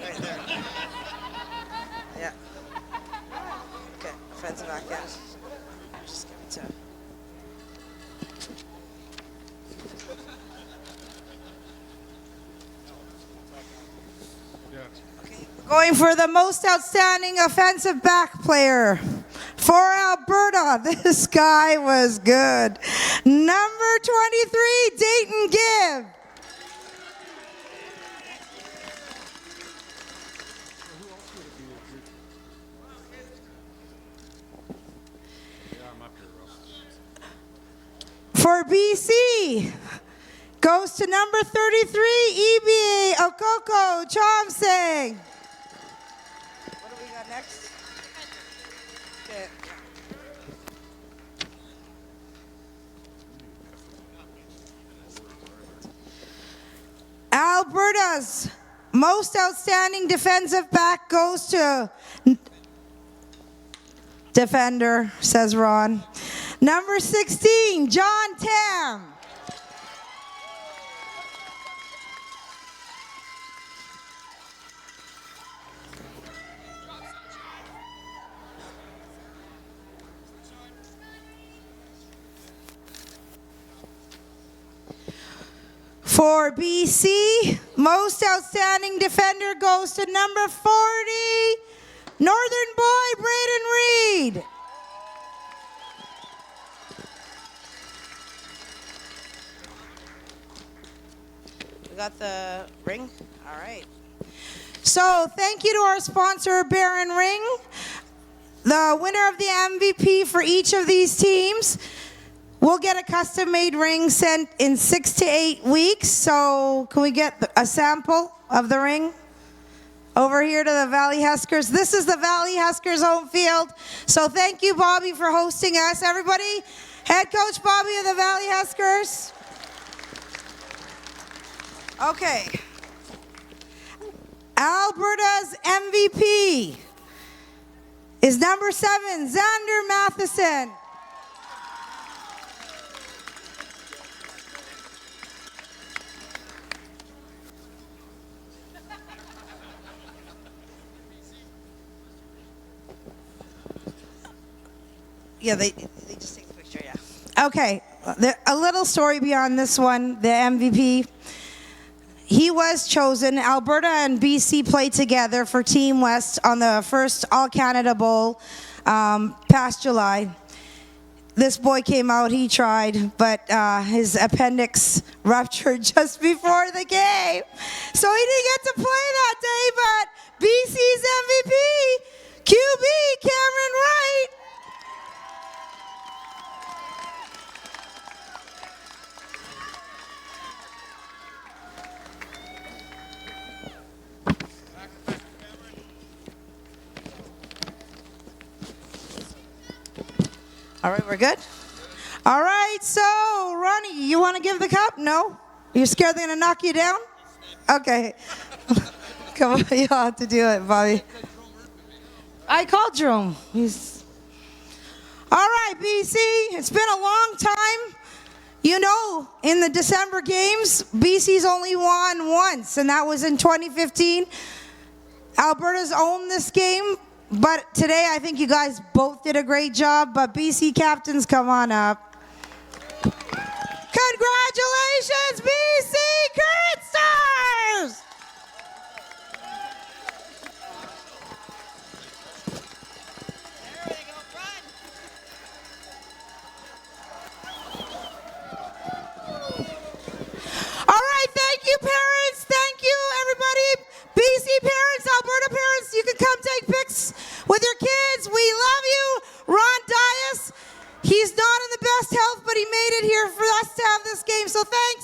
Right there. Yeah. Okay, offensive back end. Just give it to Going for the most outstanding offensive back player for Alberta. This guy was good. Number 23, Dayton Gibb. For BC, goes to number 33, EBA Okoko Chomsing. What do we got next? Okay. Alberta's most outstanding defensive back goes to defender, says Ron. Number 16, John Tam. For BC, most outstanding defender goes to number 40, Northern boy, Braden Reed. We got the ring? All right. So thank you to our sponsor, Baron Ring. The winner of the MVP for each of these teams will get a custom-made ring sent in 6 to 8 weeks. So can we get a sample of the ring? Over here to the Valley Huskers. This is the Valley Huskers home field. So thank you, Bobby, for hosting us. Everybody, head coach Bobby of the Valley Huskers. Okay. Alberta's MVP is number 7, Xander Matheson. Yeah, they just take the picture, yeah. Okay, a little story beyond this one, the MVP. He was chosen, Alberta and BC played together for Team West on the first All-Canada Bowl past July. This boy came out, he tried, but his appendix ruptured just before the game. So he didn't get to play that day, but BC's MVP, QB Cameron Wright. All right, we're good? All right, so, Ronnie, you want to give the cup? No? You're scared they're going to knock you down? Okay. Come on, you'll have to do it, Bobby. I called Jerome. He's... All right, BC, it's been a long time. You know, in the December games, BC's only won once, and that was in 2015. Alberta's owned this game. But today, I think you guys both did a great job. But BC captains, come on up. Congratulations, BC Current Stars! All right, thank you, parents. Thank you, everybody. BC parents, Alberta parents, you can come take pics with your kids. We love you. Ron Dias, he's not in the best health, but he made it here for us to have this game. So thank